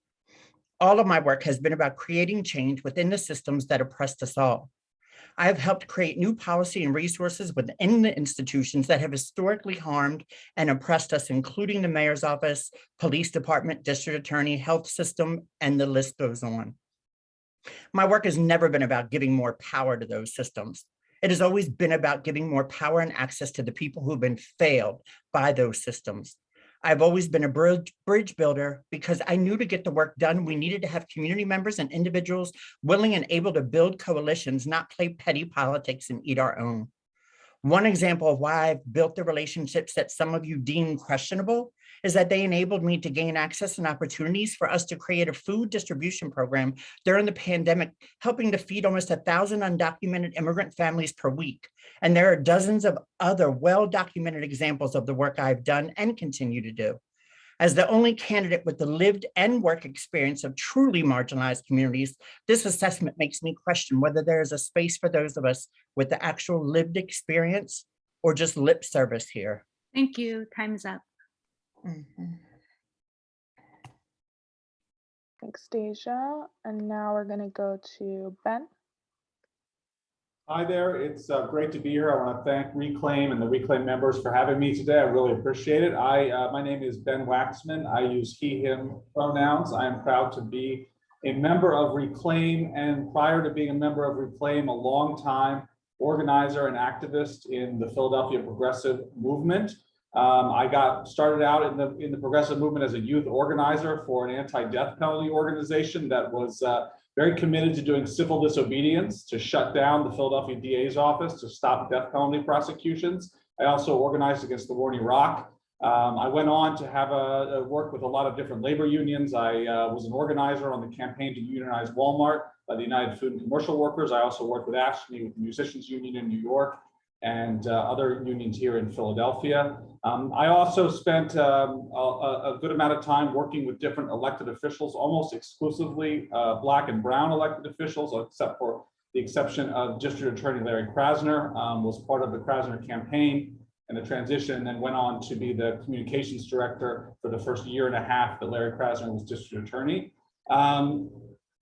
All of my work has been about creating change within the systems that oppressed us all. I have helped create new policy and resources within the institutions that have historically harmed and oppressed us, including the mayor's office, police department, district attorney, health system, and the list goes on. My work has never been about giving more power to those systems. It has always been about giving more power and access to the people who have been failed by those systems. I've always been a bridge builder because I knew to get the work done, we needed to have community members and individuals willing and able to build coalitions, not play petty politics and eat our own. One example of why I've built the relationships that some of you deem questionable is that they enabled me to gain access and opportunities for us to create a food distribution program during the pandemic, helping to feed almost 1,000 undocumented immigrant families per week. And there are dozens of other well-documented examples of the work I've done and continue to do. As the only candidate with the lived and work experience of truly marginalized communities, this assessment makes me question whether there is a space for those of us with the actual lived experience or just lip service here. Thank you. Time is up. Thanks, Deja. And now we're going to go to Ben. Hi there, it's great to be here. I want to thank Reclaim and the Reclaim members for having me today. I really appreciate it. My name is Ben Waxman. I use he, him pronouns. I am proud to be a member of Reclaim, and prior to being a member of Reclaim, a long-time organizer and activist in the Philadelphia progressive movement. I got started out in the progressive movement as a youth organizer for an anti-death penalty organization that was very committed to doing civil disobedience to shut down the Philadelphia DA's office to stop death penalty prosecutions. I also organized against the war in Iraq. I went on to have work with a lot of different labor unions. I was an organizer on the campaign to unionize Walmart by the United Food and Commercial Workers. I also worked with AFSCME, with the Musicians Union in New York, and other unions here in Philadelphia. I also spent a good amount of time working with different elected officials, almost exclusively Black and brown elected officials, except for the exception of District Attorney Larry Krasner, was part of the Krasner campaign and the transition, and then went on to be the communications director for the first year and a half that Larry Krasner was District Attorney.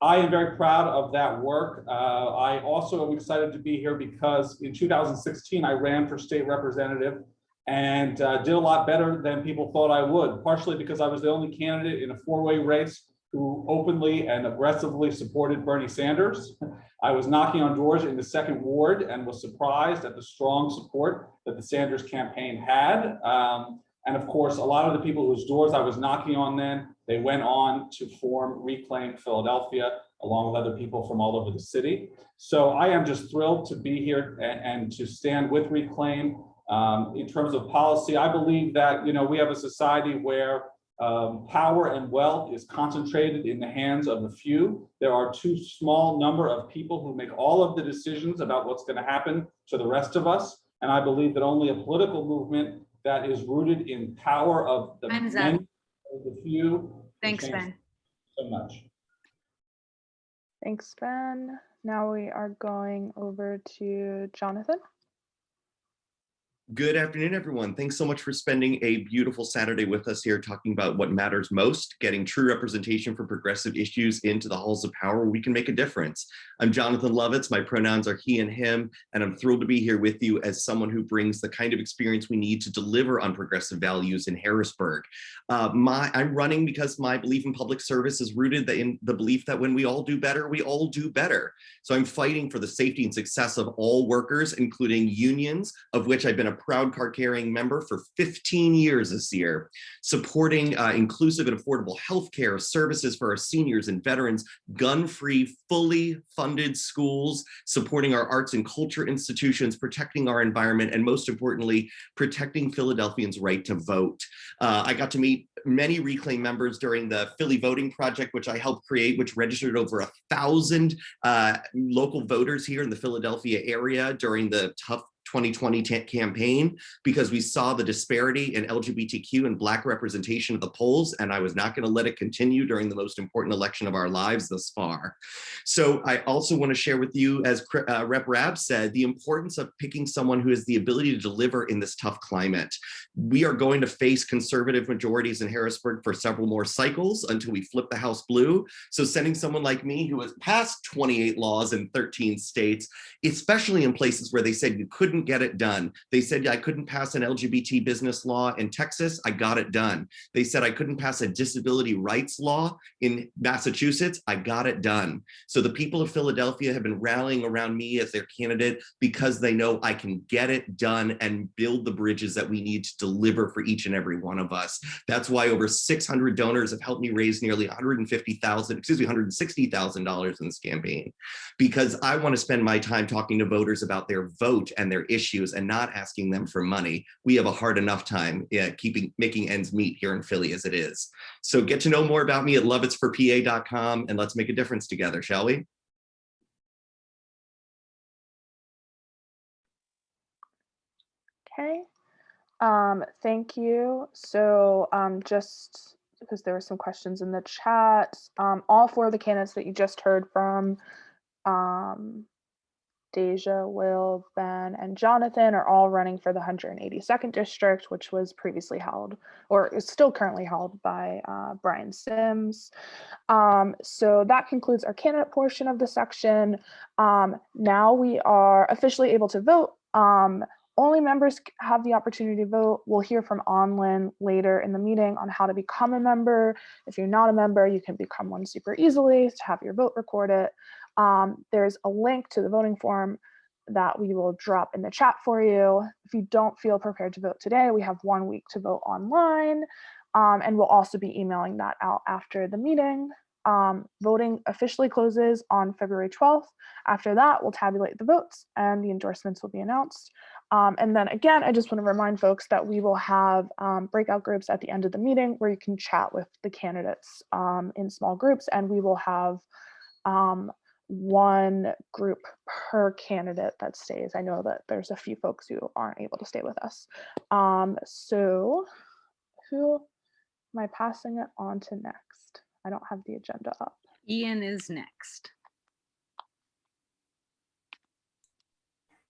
I am very proud of that work. I also am excited to be here because in 2016, I ran for state representative and did a lot better than people thought I would, partially because I was the only candidate in a four-way race who openly and aggressively supported Bernie Sanders. I was knocking on doors in the second ward and was surprised at the strong support that the Sanders campaign had. And of course, a lot of the people whose doors I was knocking on then, they went on to form Reclaim Philadelphia, along with other people from all over the city. So I am just thrilled to be here and to stand with Reclaim. In terms of policy, I believe that we have a society where power and wealth is concentrated in the hands of a few. There are too small number of people who make all of the decisions about what's going to happen to the rest of us. And I believe that only a political movement that is rooted in power of the many, of the few. Thanks, Ben. So much. Thanks, Ben. Now we are going over to Jonathan. Good afternoon, everyone. Thanks so much for spending a beautiful Saturday with us here talking about what matters most, getting true representation for progressive issues into the halls of power where we can make a difference. I'm Jonathan Lovitz. My pronouns are he and him, and I'm thrilled to be here with you as someone who brings the kind of experience we need to deliver on progressive values in Harrisburg. I'm running because my belief in public service is rooted in the belief that when we all do better, we all do better. So I'm fighting for the safety and success of all workers, including unions, of which I've been a proud card-carrying member for 15 years this year, supporting inclusive and affordable healthcare services for our seniors and veterans, gun-free, fully funded schools, supporting our arts and culture institutions, protecting our environment, and most importantly, protecting Philadelphians' right to vote. I got to meet many Reclaim members during the Philly Voting Project, which I helped create, which registered over 1,000 local voters here in the Philadelphia area during the tough 2020 campaign, because we saw the disparity in LGBTQ and Black representation of the polls, and I was not going to let it continue during the most important election of our lives thus far. So I also want to share with you, as Rep. Rabb said, the importance of picking someone who has the ability to deliver in this tough climate. We are going to face conservative majorities in Harrisburg for several more cycles until we flip the House blue. So sending someone like me who has passed 28 laws in 13 states, especially in places where they said you couldn't couldn't get it done. They said I couldn't pass an LGBT business law in Texas. I got it done. They said I couldn't pass a disability rights law in Massachusetts. I got it done. So the people of Philadelphia have been rallying around me as their candidate because they know I can get it done and build the bridges that we need to deliver for each and every one of us. That's why over 600 donors have helped me raise nearly $160,000 in this campaign, because I want to spend my time talking to voters about their vote and their issues and not asking them for money. We have a hard enough time making ends meet here in Philly as it is. So get to know more about me at lovitzforpa.com, and let's make a difference together, shall we? Okay, thank you. So just because there were some questions in the chat, all four of the candidates that you just heard from, Deja, Will, Ben, and Jonathan, are all running for the 182nd district, which was previously held, or is still currently held, by Brian Sims. So that concludes our candidate portion of the section. Now we are officially able to vote. Only members have the opportunity to vote. We'll hear from Onlin later in the meeting on how to become a member. If you're not a member, you can become one super easily to have your vote recorded. There's a link to the voting form that we will drop in the chat for you. If you don't feel prepared to vote today, we have 1 week to vote online, and we'll also be emailing that out after the meeting. Voting officially closes on February 12th. After that, we'll tabulate the votes and the endorsements will be announced. And then again, I just want to remind folks that we will have breakout groups at the end of the meeting where you can chat with the candidates in small groups, and we will have one group per candidate that stays. I know that there's a few folks who aren't able to stay with us. So who am I passing it on to next? I don't have the agenda up. Ian is next.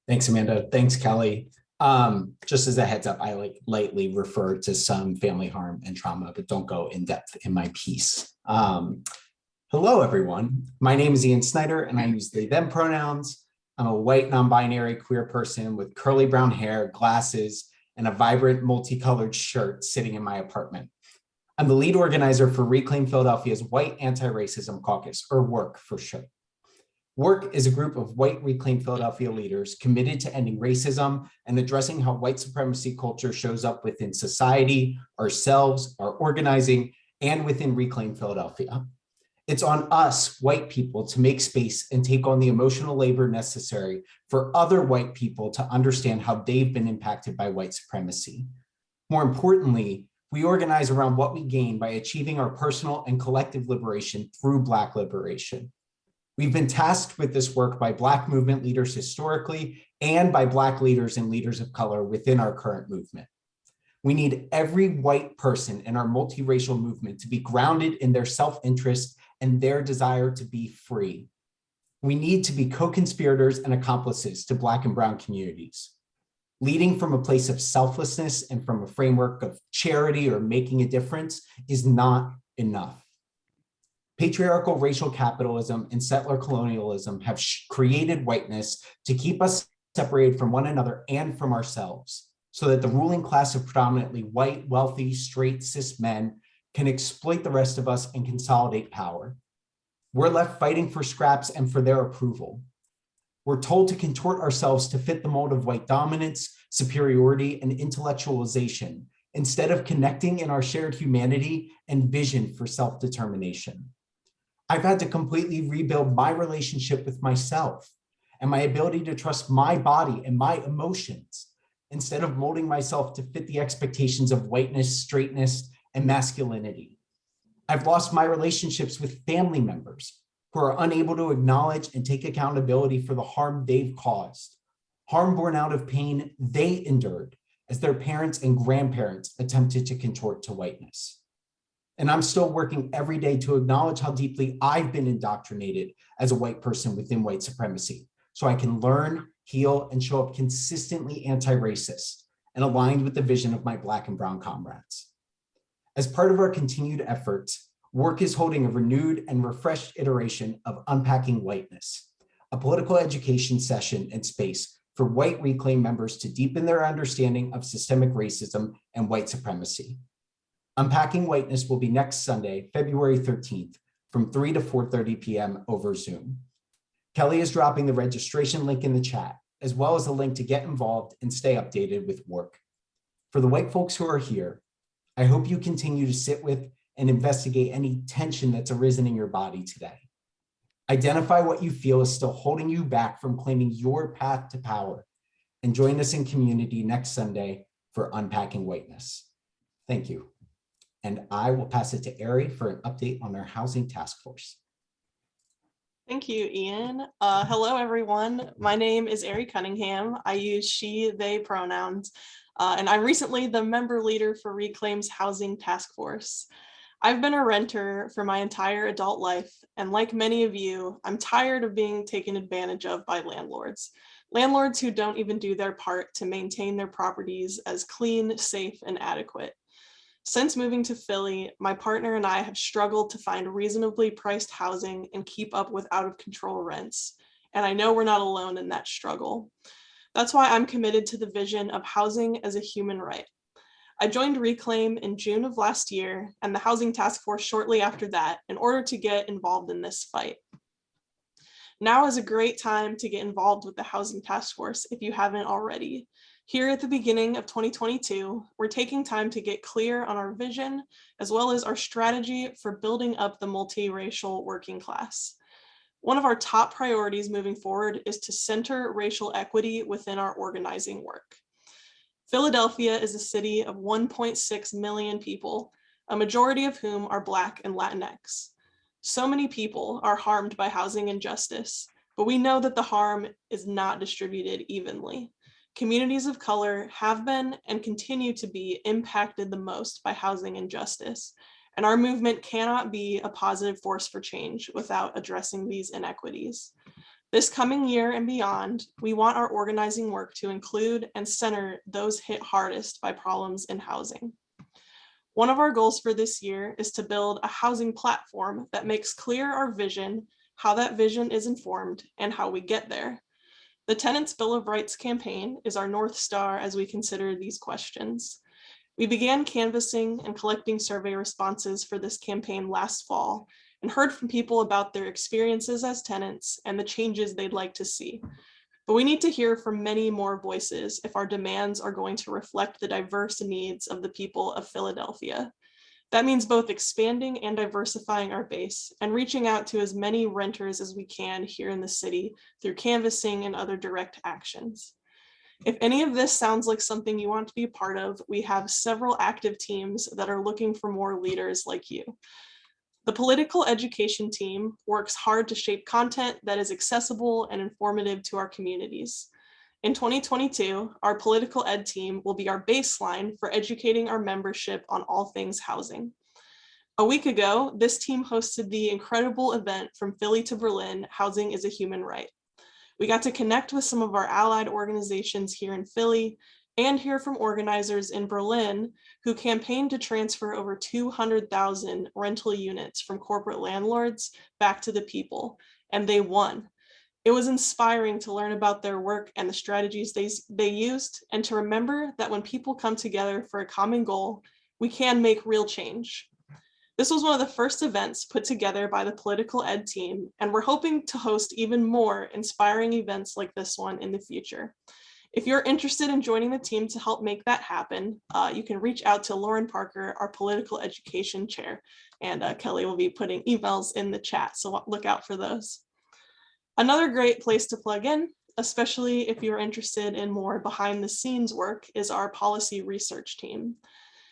Thanks, Amanda. Thanks, Kelly. Just as a heads up, I lightly refer to some family harm and trauma, but don't go in depth in my piece. Hello, everyone. My name is Ian Snyder, and I use they, them pronouns. I'm a white, non-binary queer person with curly brown hair, glasses, and a vibrant multicolored shirt sitting in my apartment. I'm the lead organizer for Reclaim Philadelphia's White Anti-Racism Caucus, or WORK for short. WORK is a group of white Reclaim Philadelphia leaders committed to ending racism and addressing how white supremacy culture shows up within society, ourselves, our organizing, and within Reclaim Philadelphia. It's on us, white people, to make space and take on the emotional labor necessary for other white people to understand how they've been impacted by white supremacy. More importantly, we organize around what we gain by achieving our personal and collective liberation through Black liberation. We've been tasked with this work by Black movement leaders historically and by Black leaders and leaders of color within our current movement. We need every white person in our multiracial movement to be grounded in their self-interest and their desire to be free. We need to be co-conspirators and accomplices to Black and brown communities. Leading from a place of selflessness and from a framework of charity or making a difference is not enough. Patriarchal racial capitalism and settler colonialism have created whiteness to keep us separated from one another and from ourselves, so that the ruling class of predominantly white, wealthy, straight, cis men can exploit the rest of us and consolidate power. We're left fighting for scraps and for their approval. We're told to contort ourselves to fit the mold of white dominance, superiority, and intellectualization, instead of connecting in our shared humanity and vision for self-determination. I've had to completely rebuild my relationship with myself and my ability to trust my body and my emotions, instead of molding myself to fit the expectations of whiteness, straightness, and masculinity. I've lost my relationships with family members who are unable to acknowledge and take accountability for the harm they've caused, harm born out of pain they endured as their parents and grandparents attempted to contort to whiteness. And I'm still working every day to acknowledge how deeply I've been indoctrinated as a white person within white supremacy, so I can learn, heal, and show up consistently anti-racist and aligned with the vision of my Black and brown comrades. As part of our continued efforts, WORK is holding a renewed and refreshed iteration of Unpacking Whiteness, a political education session and space for white Reclaim members to deepen their understanding of systemic racism and white supremacy. Unpacking Whiteness will be next Sunday, February 13th, from 3 to 4:30 p.m. over Zoom. Kelly is dropping the registration link in the chat, as well as a link to get involved and stay updated with work. For the white folks who are here, I hope you continue to sit with and investigate any tension that's arisen in your body today. Identify what you feel is still holding you back from claiming your path to power, and join us in community next Sunday for Unpacking Whiteness. Thank you. And I will pass it to Eerie for an update on their housing task force. Thank you, Ian. Hello, everyone. My name is Eerie Cunningham. I use she, they pronouns, and I'm recently the member leader for Reclaim's housing task force. I've been a renter for my entire adult life, and like many of you, I'm tired of being taken advantage of by landlords. Landlords who don't even do their part to maintain their properties as clean, safe, and adequate. Since moving to Philly, my partner and I have struggled to find reasonably priced housing and keep up with out-of-control rents. And I know we're not alone in that struggle. That's why I'm committed to the vision of housing as a human right. I joined Reclaim in June of last year and the Housing Task Force shortly after that in order to get involved in this fight. Now is a great time to get involved with the Housing Task Force if you haven't already. Here at the beginning of 2022, we're taking time to get clear on our vision, as well as our strategy for building up the multiracial working class. One of our top priorities moving forward is to center racial equity within our organizing work. Philadelphia is a city of 1.6 million people, a majority of whom are Black and Latinx. So many people are harmed by housing injustice, but we know that the harm is not distributed evenly. Communities of color have been and continue to be impacted the most by housing injustice, and our movement cannot be a positive force for change without addressing these inequities. This coming year and beyond, we want our organizing work to include and center those hit hardest by problems in housing. One of our goals for this year is to build a housing platform that makes clear our vision, how that vision is informed, and how we get there. The Tenants' Bill of Rights campaign is our North Star as we consider these questions. We began canvassing and collecting survey responses for this campaign last fall and heard from people about their experiences as tenants and the changes they'd like to see. But we need to hear from many more voices if our demands are going to reflect the diverse needs of the people of Philadelphia. That means both expanding and diversifying our base and reaching out to as many renters as we can here in the city through canvassing and other direct actions. If any of this sounds like something you want to be a part of, we have several active teams that are looking for more leaders like you. The political education team works hard to shape content that is accessible and informative to our communities. In 2022, our political ed team will be our baseline for educating our membership on all things housing. A week ago, this team hosted the incredible event From Philly to Berlin, Housing is a Human Right. We got to connect with some of our allied organizations here in Philly and hear from organizers in Berlin who campaigned to transfer over 200,000 rental units from corporate landlords back to the people, and they won. It was inspiring to learn about their work and the strategies they used, and to remember that when people come together for a common goal, we can make real change. This was one of the first events put together by the political ed team, and we're hoping to host even more inspiring events like this one in the future. If you're interested in joining the team to help make that happen, you can reach out to Lauren Parker, our political education chair, and Kelly will be putting emails in the chat, so look out for those. Another great place to plug in, especially if you're interested in more behind the scenes work, is our policy research team.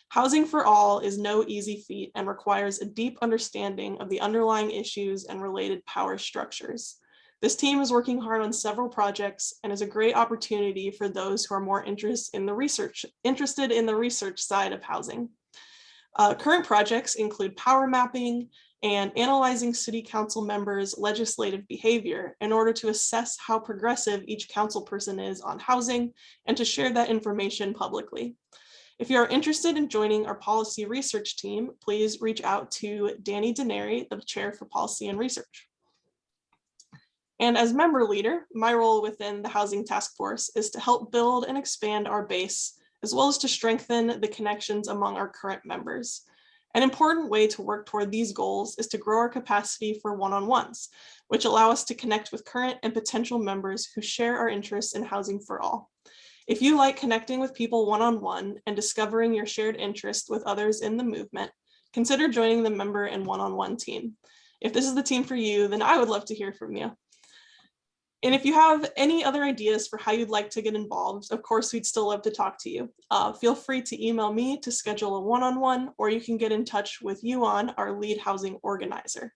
Housing for all is no easy feat and requires a deep understanding of the underlying issues and related power structures. This team is working hard on several projects and is a great opportunity for those who are more interested in the research side of housing. Current projects include power mapping and analyzing city council members' legislative behavior in order to assess how progressive each council person is on housing and to share that information publicly. If you are interested in joining our policy research team, please reach out to Danny Denary, the chair for policy and research. And as member leader, my role within the Housing Task Force is to help build and expand our base, as well as to strengthen the connections among our current members. An important way to work toward these goals is to grow our capacity for one-on-ones, which allow us to connect with current and potential members who share our interests in housing for all. If you like connecting with people one-on-one and discovering your shared interest with others in the movement, consider joining the member and one-on-one team. If this is the team for you, then I would love to hear from you. And if you have any other ideas for how you'd like to get involved, of course, we'd still love to talk to you. Feel free to email me to schedule a one-on-one, or you can get in touch with Yuan, our lead housing organizer.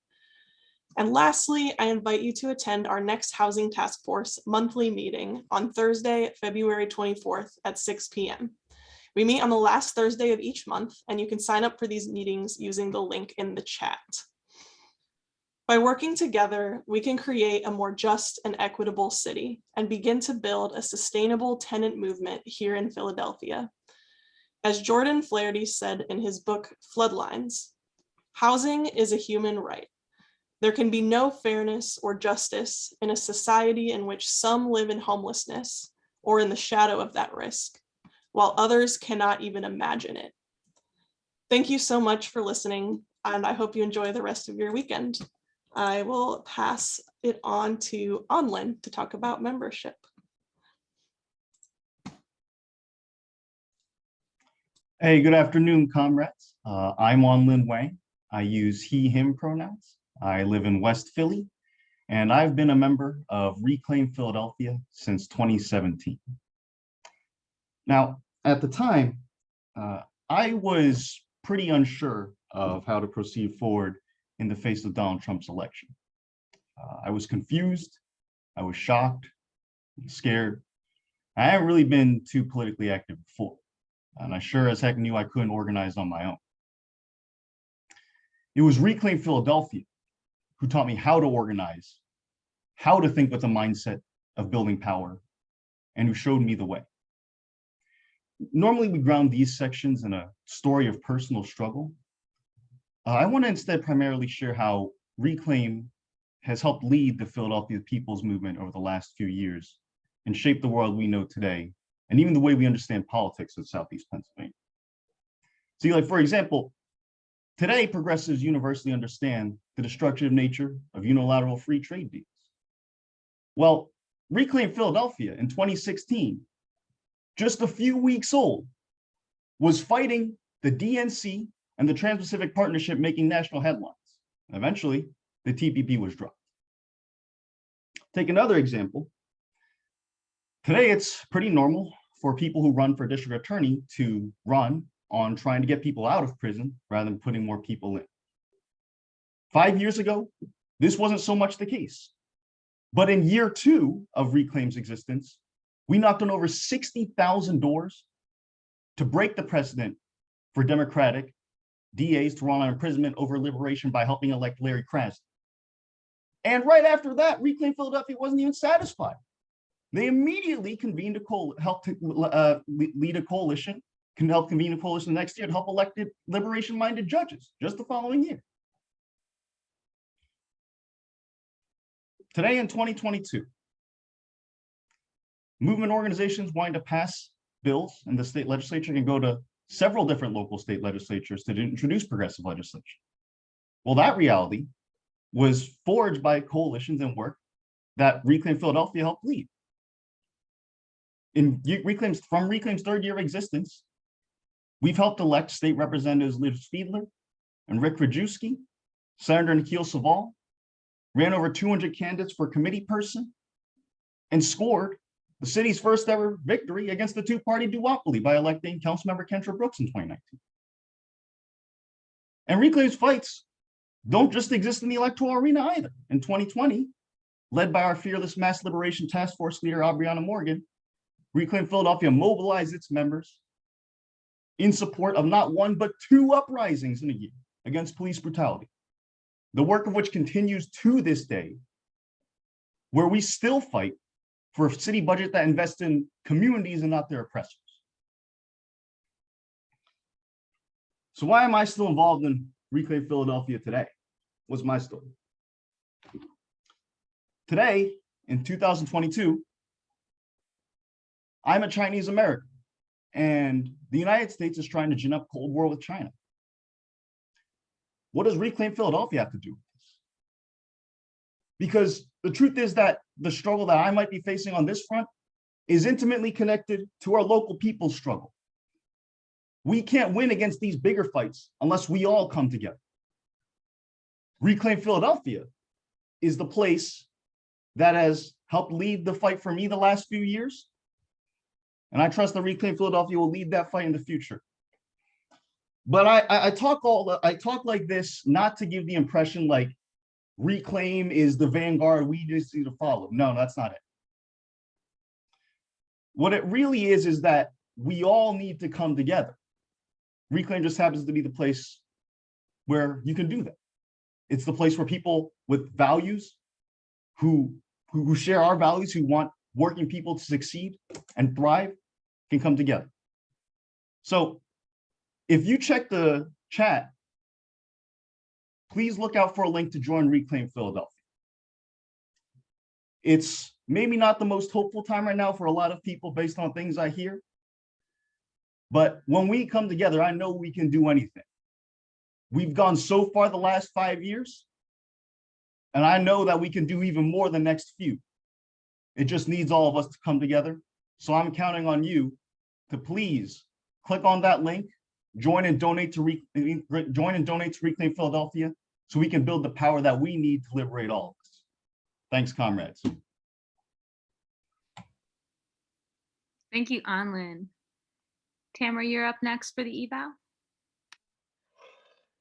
And lastly, I invite you to attend our next Housing Task Force monthly meeting on Thursday, February 24th at 6 p.m. We meet on the last Thursday of each month, and you can sign up for these meetings using the link in the chat. By working together, we can create a more just and equitable city and begin to build a sustainable tenant movement here in Philadelphia. As Jordan Flaherty said in his book, Floodlines, housing is a human right. There can be no fairness or justice in a society in which some live in homelessness or in the shadow of that risk, while others cannot even imagine it. Thank you so much for listening, and I hope you enjoy the rest of your weekend. I will pass it on to Onlin to talk about membership. Hey, good afternoon, comrades. I'm Onlin Wang. I use he, him pronouns. I live in West Philly, and I've been a member of Reclaim Philadelphia since 2017. Now, at the time, I was pretty unsure of how to proceed forward in the face of Donald Trump's election. I was confused, I was shocked, scared. I haven't really been too politically active before, and I sure as heck knew I couldn't organize on my own. It was Reclaim Philadelphia who taught me how to organize, how to think with the mindset of building power, and who showed me the way. Normally we ground these sections in a story of personal struggle. I want to instead primarily share how Reclaim has helped lead the Philadelphia People's Movement over the last few years and shape the world we know today, and even the way we understand politics in Southeast Pennsylvania. See, like, for example, today progressives universally understand the destructive nature of unilateral free trade deals. Well, Reclaim Philadelphia in 2016, just a few weeks old, was fighting the DNC and the Trans-Pacific Partnership making national headlines. Eventually, the TPP was dropped. Take another example. Today, it's pretty normal for people who run for district attorney to run on trying to get people out of prison rather than putting more people in. 5 years ago, this wasn't so much the case. But in year 2 of Reclaim's existence, we knocked on over 60,000 doors to break the precedent for Democratic DAs to run on imprisonment over liberation by helping elect Larry Krasner. And right after that, Reclaim Philadelphia wasn't even satisfied. They immediately convened lead a coalition, can help convene a coalition next year to help elected liberation-minded judges just the following year. Today in 2022, movement organizations wanting to pass bills in the state legislature can go to several different local state legislatures to introduce progressive legislation. Well, that reality was forged by coalitions and work that Reclaim Philadelphia helped lead. From Reclaim's 3rd year of existence, we've helped elect state representatives Liz Fiedler and Rick Krajewski, Senator Nikhil Saval, ran over 200 candidates for committee person, and scored the city's first ever victory against the two-party duopoly by electing Councilmember Kendra Brooks in 2019. And Reclaim's fights don't just exist in the electoral arena either. In 2020, led by our fearless mass liberation task force leader, Aubriana Morgan, Reclaim Philadelphia mobilized its members in support of not one, but 2 uprisings in a year against police brutality. The work of which continues to this day, where we still fight for a city budget that invests in communities and not their oppressors. So why am I still involved in Reclaim Philadelphia today? What's my story? Today, in 2022, I'm a Chinese American, and the United States is trying to gin up Cold War with China. What does Reclaim Philadelphia have to do with this? Because the truth is that the struggle that I might be facing on this front is intimately connected to our local people's struggle. We can't win against these bigger fights unless we all come together. Reclaim Philadelphia is the place that has helped lead the fight for me the last few years. And I trust that Reclaim Philadelphia will lead that fight in the future. But I talk like this not to give the impression like Reclaim is the vanguard we just need to follow. No, that's not it. What it really is that we all need to come together. Reclaim just happens to be the place where you can do that. It's the place where people with values who share our values, who want working people to succeed and thrive, can come together. So if you check the chat, please look out for a link to join Reclaim Philadelphia. It's maybe not the most hopeful time right now for a lot of people based on things I hear. But when we come together, I know we can do anything. We've gone so far the last 5 years, and I know that we can do even more the next few. It just needs all of us to come together. So I'm counting on you to please click on that link, join and donate to Reclaim Philadelphia, so we can build the power that we need to liberate all of us. Thanks, comrades. Thank you, Anlin. Tamara, you're up next for the eval.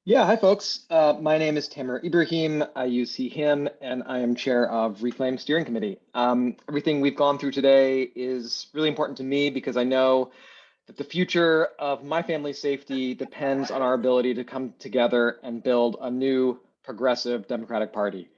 Yeah, hi folks. My name is Tamer Ibrahim. I use he, him, and I am chair of Reclaim Steering Committee. Everything we've gone through today is really important to me because I know that the future of my family's safety depends on our ability to come together and build a new progressive Democratic Party.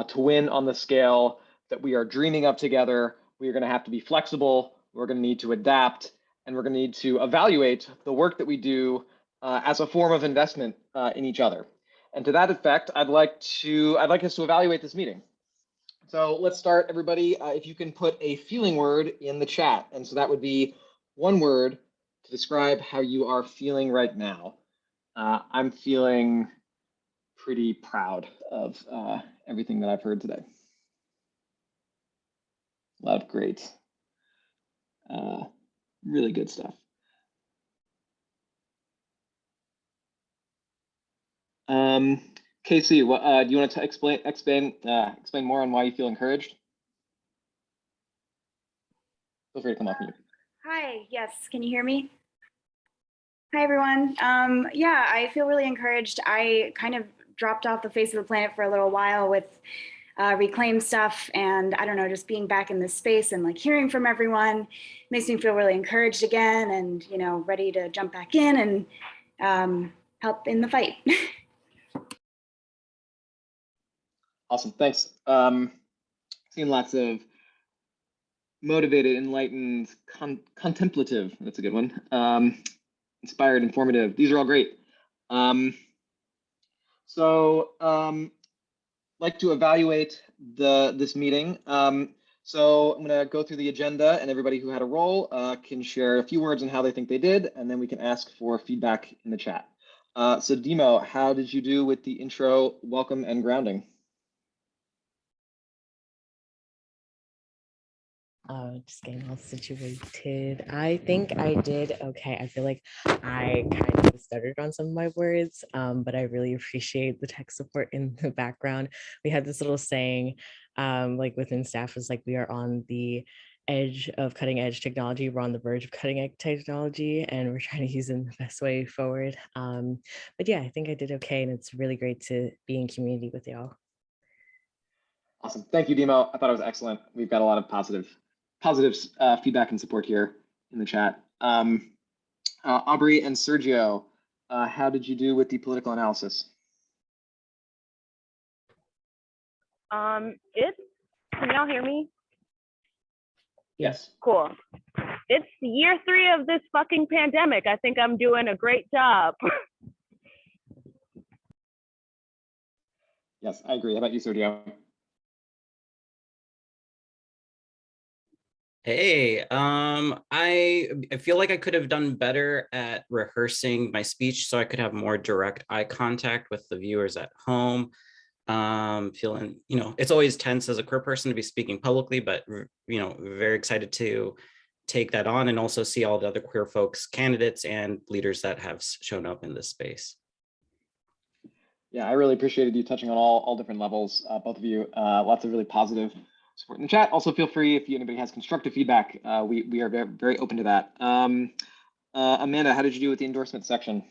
To win on the scale that we are dreaming of together, we are going to have to be flexible, we're going to need to adapt, and we're going to need to evaluate the work that we do as a form of investment in each other. And to that effect, I'd like us to evaluate this meeting. So let's start, everybody. If you can put a feeling word in the chat. And so that would be one word to describe how you are feeling right now. I'm feeling pretty proud of everything that I've heard today. A lot of great, really good stuff. Casey, do you want to explain more on why you feel encouraged? Feel free to come off mute. Hi, yes, can you hear me? Hi, everyone. Yeah, I feel really encouraged. I kind of dropped off the face of the planet for a little while with Reclaim stuff, and I don't know, just being back in this space and like hearing from everyone makes me feel really encouraged again and, you know, ready to jump back in and help in the fight. Awesome, thanks. Seen lots of motivated, enlightened, contemplative, that's a good one, inspired, informative. These are all great. Like to evaluate this meeting. So I'm gonna go through the agenda and everybody who had a role can share a few words on how they think they did, and then we can ask for feedback in the chat. So Demo, how did you do with the intro, welcome, and grounding? Just getting all situated. I think I did okay. I feel like I kind of stuttered on some of my words, but I really appreciate the tech support in the background. We had this little saying, like within staff, was like, we are on the edge of cutting edge technology. We're on the verge of cutting edge technology, and we're trying to use it in the best way forward. But yeah, I think I did okay, and it's really great to be in community with y'all. Awesome, thank you, Demo. I thought it was excellent. We've got a lot of positive feedback and support here in the chat. Aubrey and Sergio, how did you do with the political analysis? Can y'all hear me? Yes. Cool. It's year 3 of this fucking pandemic. I think I'm doing a great job. Yes, I agree. How about you, Sergio? Hey, I feel like I could have done better at rehearsing my speech so I could have more direct eye contact with the viewers at home. Feeling, it's always tense as a queer person to be speaking publicly, but very excited to take that on and also see all the other queer folks, candidates and leaders that have shown up in this space. Yeah, I really appreciated you touching on all different levels, both of you. Lots of really positive support in the chat. Also, feel free if anybody has constructive feedback. We are very, very open to that. Amanda, how did you do with the endorsement section?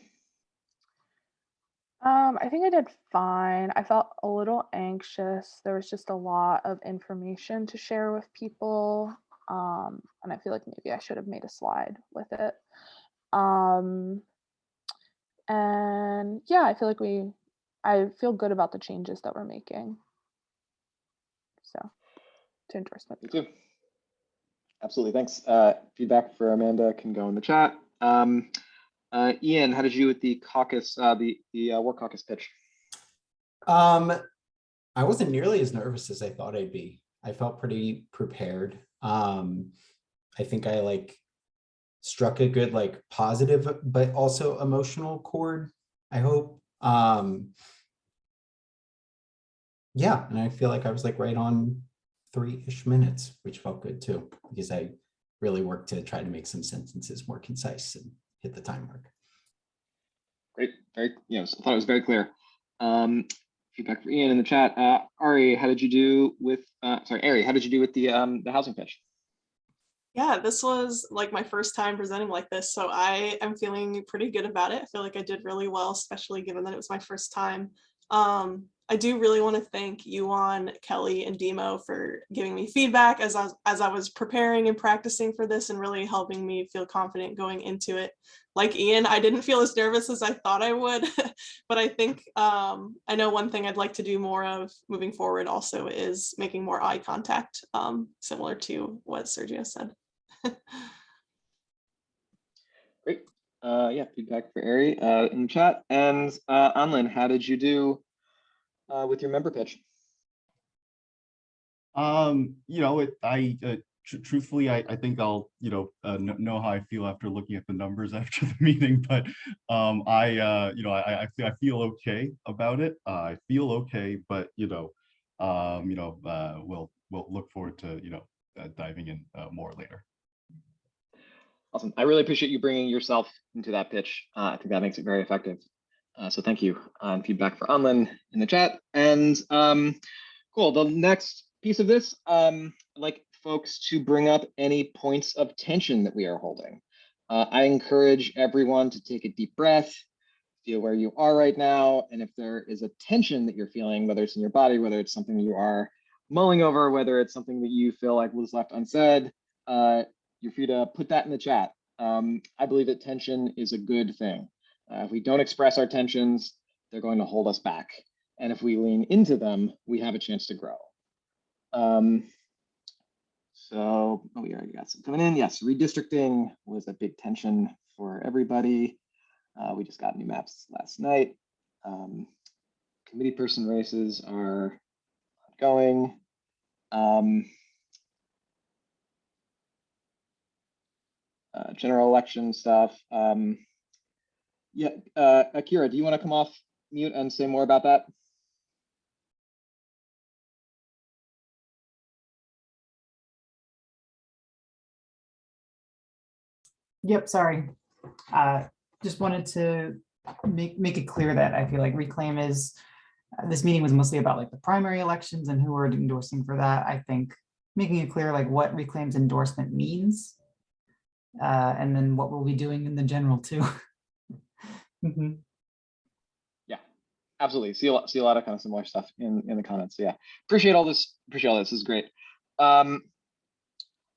I think I did fine. I felt a little anxious. There was just a lot of information to share with people. And I feel like maybe I should have made a slide with it. And yeah, I feel like I feel good about the changes that we're making. So to endorsement. Me too. Absolutely, thanks. Feedback for Amanda can go in the chat. Ian, how did you do with the caucus, the work caucus pitch? I wasn't nearly as nervous as I thought I'd be. I felt pretty prepared. I think I struck a good positive but also emotional chord, I hope. Yeah, and I feel like I was right on 3-ish minutes, which felt good too, because I really worked to try to make some sentences more concise and hit the time mark. Great, very, I thought it was very clear. Feedback for Ian in the chat. Ari, how did you do with, Ari, how did you do with the housing pitch? Yeah, this was my first time presenting like this, so I am feeling pretty good about it. I feel like I did really well, especially given that it was my first time. I do really want to thank Yuan, Kelly, and Demo for giving me feedback as I was preparing and practicing for this and really helping me feel confident going into it. Like Ian, I didn't feel as nervous as I thought I would, but I think I know one thing I'd like to do more of moving forward also is making more eye contact, similar to what Sergio said. Great. Yeah, feedback for Ari in the chat. And Anlin, how did you do with your member pitch? Truthfully, I think I'll know how I feel after looking at the numbers after the meeting, but I feel okay about it. I feel okay, but we'll look forward to diving in more later. Awesome. I really appreciate you bringing yourself into that pitch. I think that makes it very effective. So thank you. Feedback for Anlin in the chat. And cool. The next piece of this, I'd like folks to bring up any points of tension that we are holding. I encourage everyone to take a deep breath, feel where you are right now. And if there is a tension that you're feeling, whether it's in your body, whether it's something you are mulling over, whether it's something that you feel like was left unsaid, you're free to put that in the chat. I believe that tension is a good thing. If we don't express our tensions, they're going to hold us back. And if we lean into them, we have a chance to grow. We already got some coming in. Yes, redistricting was a big tension for everybody. We just got new maps last night. Committee person races are ongoing. General election stuff. Yeah, Akira, do you want to come off mute and say more about that? Yep, sorry. Just wanted to make it clear that I feel like Reclaim is, this meeting was mostly about the primary elections and who are endorsing for that. I think making it clear what Reclaim's endorsement means, and then what we'll be doing in the general too. Yeah, absolutely. See a lot of kind of similar stuff in the comments. So yeah, appreciate all this. This is great. Thanks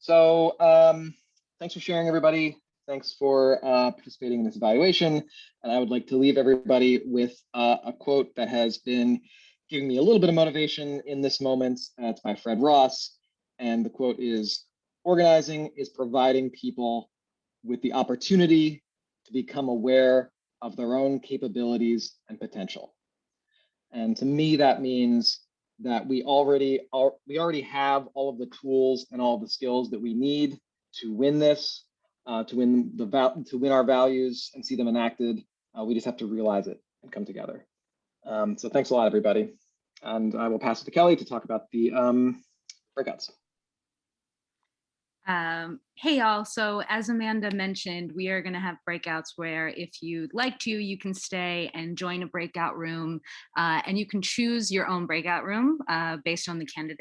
for sharing, everybody. Thanks for participating in this evaluation. And I would like to leave everybody with a quote that has been giving me a little bit of motivation in this moment. It's by Fred Ross. And the quote is, "Organizing is providing people with the opportunity to become aware of their own capabilities and potential." And to me, that means that we already have all of the tools and all the skills that we need to win this, to win our values and see them enacted. We just have to realize it and come together. So thanks a lot, everybody. And I will pass it to Kelly to talk about the breakouts. Hey y'all, so as Amanda mentioned, we are going to have breakouts where if you'd like to, you can stay and join a breakout room, and you can choose your own breakout room based on the candidate